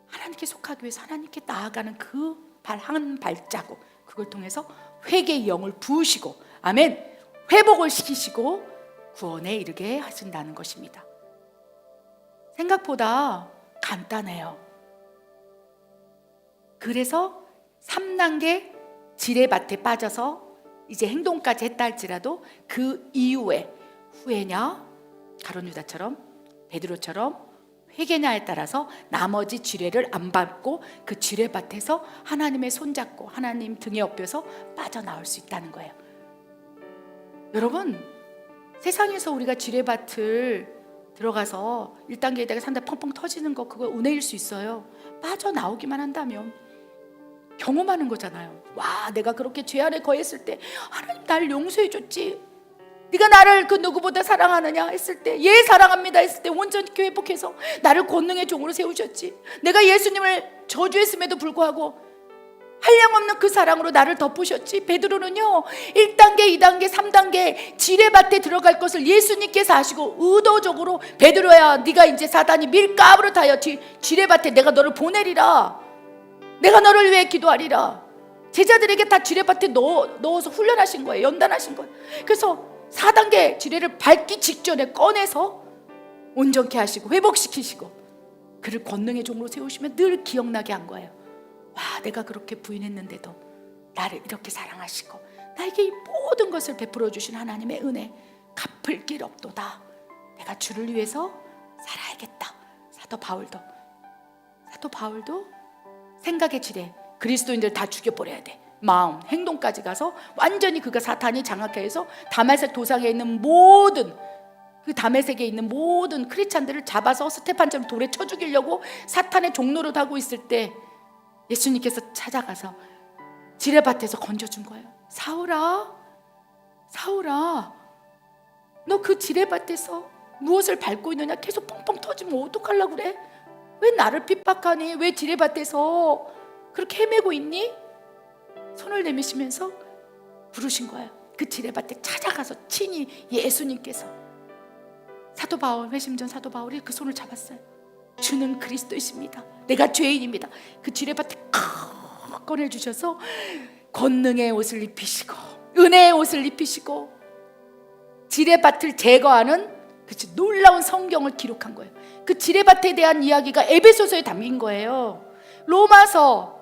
[SPEAKER 1] 하나님께 속하기 위해서 하나님께 나아가는 그 한 발자국, 그걸 통해서 회개의 영을 부으시고, 아멘, 회복을 시키시고 구원에 이르게 하신다는 것입니다. 생각보다 간단해요. 그래서 3단계 지뢰밭에 빠져서 이제 행동까지 했다 할지라도 그 이후에 후회냐, 가룟 유다처럼 베드로처럼 회개냐에 따라서 나머지 지뢰를 안 밟고 그 지뢰밭에서 하나님의 손잡고 하나님 등에 업혀서 빠져나올 수 있다는 거예요. 여러분, 세상에서 우리가 지뢰밭을 들어가서 1단계, 2단계, 3단계 펑펑 터지는 거 그거 은혜일 수 있어요. 빠져나오기만 한다면. 경험하는 거잖아요. 와, 내가 그렇게 죄 안에 거했을 때 하나님 나를 용서해 줬지. 네가 나를 그 누구보다 사랑하느냐 했을 때, 예 사랑합니다 했을 때 온전히 회복해서 나를 권능의 종으로 세우셨지. 내가 예수님을 저주했음에도 불구하고 한량없는 그 사랑으로 나를 덮으셨지. 베드로는요 1단계, 2단계, 3단계 지뢰밭에 들어갈 것을 예수님께서 아시고 의도적으로 베드로야 네가 이제 사단이 밀가부를 타여 지뢰밭에 내가 너를 보내리라. 내가 너를 위해 기도하리라. 제자들에게 다 지뢰밭에 넣어서 훈련하신 거예요. 연단하신 거예요. 그래서 4단계 지뢰를 밟기 직전에 꺼내서 온전케 하시고 회복시키시고 그를 권능의 종으로 세우시면 늘 기억나게 한 거예요. 와, 내가 그렇게 부인했는데도 나를 이렇게 사랑하시고 나에게 이 모든 것을 베풀어 주신 하나님의 은혜 갚을 길 없도다. 내가 주를 위해서 살아야겠다. 사도 바울도 생각의 지뢰, 그리스도인들 다 죽여버려야 돼. 마음, 행동까지 가서 완전히 그가 사탄이 장악해 해서 다메섹 도상에 있는 모든 그 다메섹에 있는 모든 크리스찬들을 잡아서 스테판처럼 돌에 쳐 죽이려고 사탄의 종노릇 하고 있을 때 예수님께서 찾아가서 지뢰밭에서 건져준 거예요. 사울아, 너 그 지뢰밭에서 무엇을 밟고 있느냐? 계속 펑펑 터지면 어떡하려고 그래? 왜 나를 핍박하니? 왜 지뢰밭에서 그렇게 헤매고 있니? 손을 내미시면서 부르신 거예요. 그 지뢰밭에 찾아가서 친히 예수님께서 사도 바울, 회심전 사도 바울이 그 손을 잡았어요. 주는 그리스도이십니다. 내가 죄인입니다. 그 지뢰밭에 꺼내주셔서 권능의 옷을 입히시고 은혜의 옷을 입히시고 지뢰밭을 제거하는 그 놀라운 성경을 기록한 거예요. 그 지뢰밭에 대한 이야기가 에베소서에 담긴 거예요. 로마서,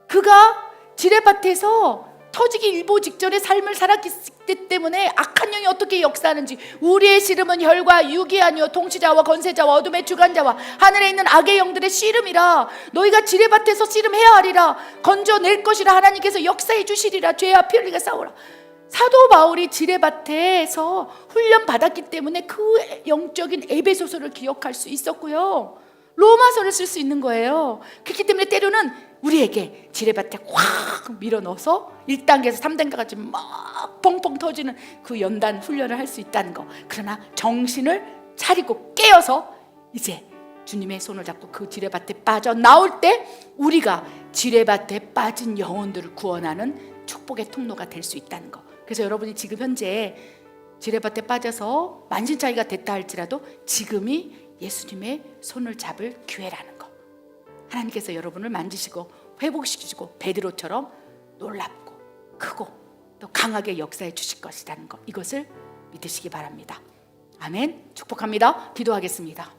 [SPEAKER 1] 그가 지뢰밭에서 터지기 일보 직전에 삶을 살았기 때문에 악한 영이 어떻게 역사하는지, 우리의 씨름은 혈과 육이 아니요 통치자와 권세자와 어둠의 주관자와 하늘에 있는 악의 영들의 씨름이라. 너희가 지뢰밭에서 씨름해야 하리라. 건져낼 것이라. 하나님께서 역사해 주시리라. 죄와 피 흘리가 싸우라. 사도 바울이 지뢰밭에서 훈련 받았기 때문에 그 영적인 에베소서를 기억할 수 있었고요, 로마서를 쓸 수 있는 거예요. 그렇기 때문에 때로는 우리에게 지뢰밭에 확 밀어넣어서 1단계에서 3단계까지 막 뻥뻥 터지는 그 연단 훈련을 할 수 있다는 거. 그러나 정신을 차리고 깨어서 이제 주님의 손을 잡고 그 지뢰밭에 빠져나올 때 우리가 지뢰밭에 빠진 영혼들을 구원하는 축복의 통로가 될 수 있다는 거. 그래서 여러분이 지금 현재 지뢰밭에 빠져서 만신창이가 됐다 할지라도 지금이 예수님의 손을 잡을 기회라는 거. 하나님께서 여러분을 만지시고 회복시키시고 베드로처럼 놀랍고 크고 또 강하게 역사해 주실 것이라는 거, 이것을 믿으시기 바랍니다. 아멘. 축복합니다. 기도하겠습니다.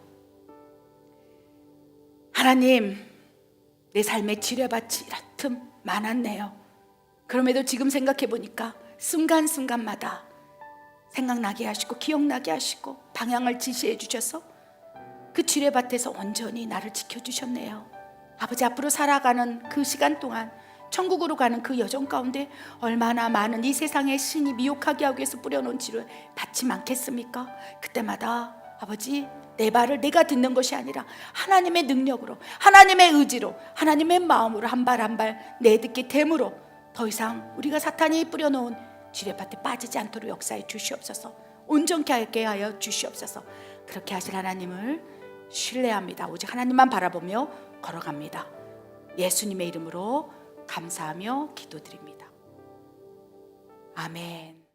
[SPEAKER 1] 하나님, 내 삶의 지뢰밭이 이렇듯 많았네요. 그럼에도 지금 생각해 보니까 순간순간마다 생각나게 하시고 기억나게 하시고 방향을 지시해 주셔서 그 지뢰밭에서 온전히 나를 지켜주셨네요. 아버지, 앞으로 살아가는 그 시간 동안 천국으로 가는 그 여정 가운데 얼마나 많은 이 세상의 신이 미혹하게 하기 위해서 뿌려놓은 지뢰 받지 않겠습니까? 그때마다 아버지, 내 발을 내가 듣는 것이 아니라 하나님의 능력으로, 하나님의 의지로, 하나님의 마음으로 한 발 한 발 내딛게 됨으로 더 이상 우리가 사탄이 뿌려놓은 지뢰밭에 빠지지 않도록 역사해 주시옵소서. 온전케 하게 하여 주시옵소서. 그렇게 하실 하나님을 신뢰합니다. 오직 하나님만 바라보며 걸어갑니다. 예수님의 이름으로 감사하며 기도드립니다. 아멘.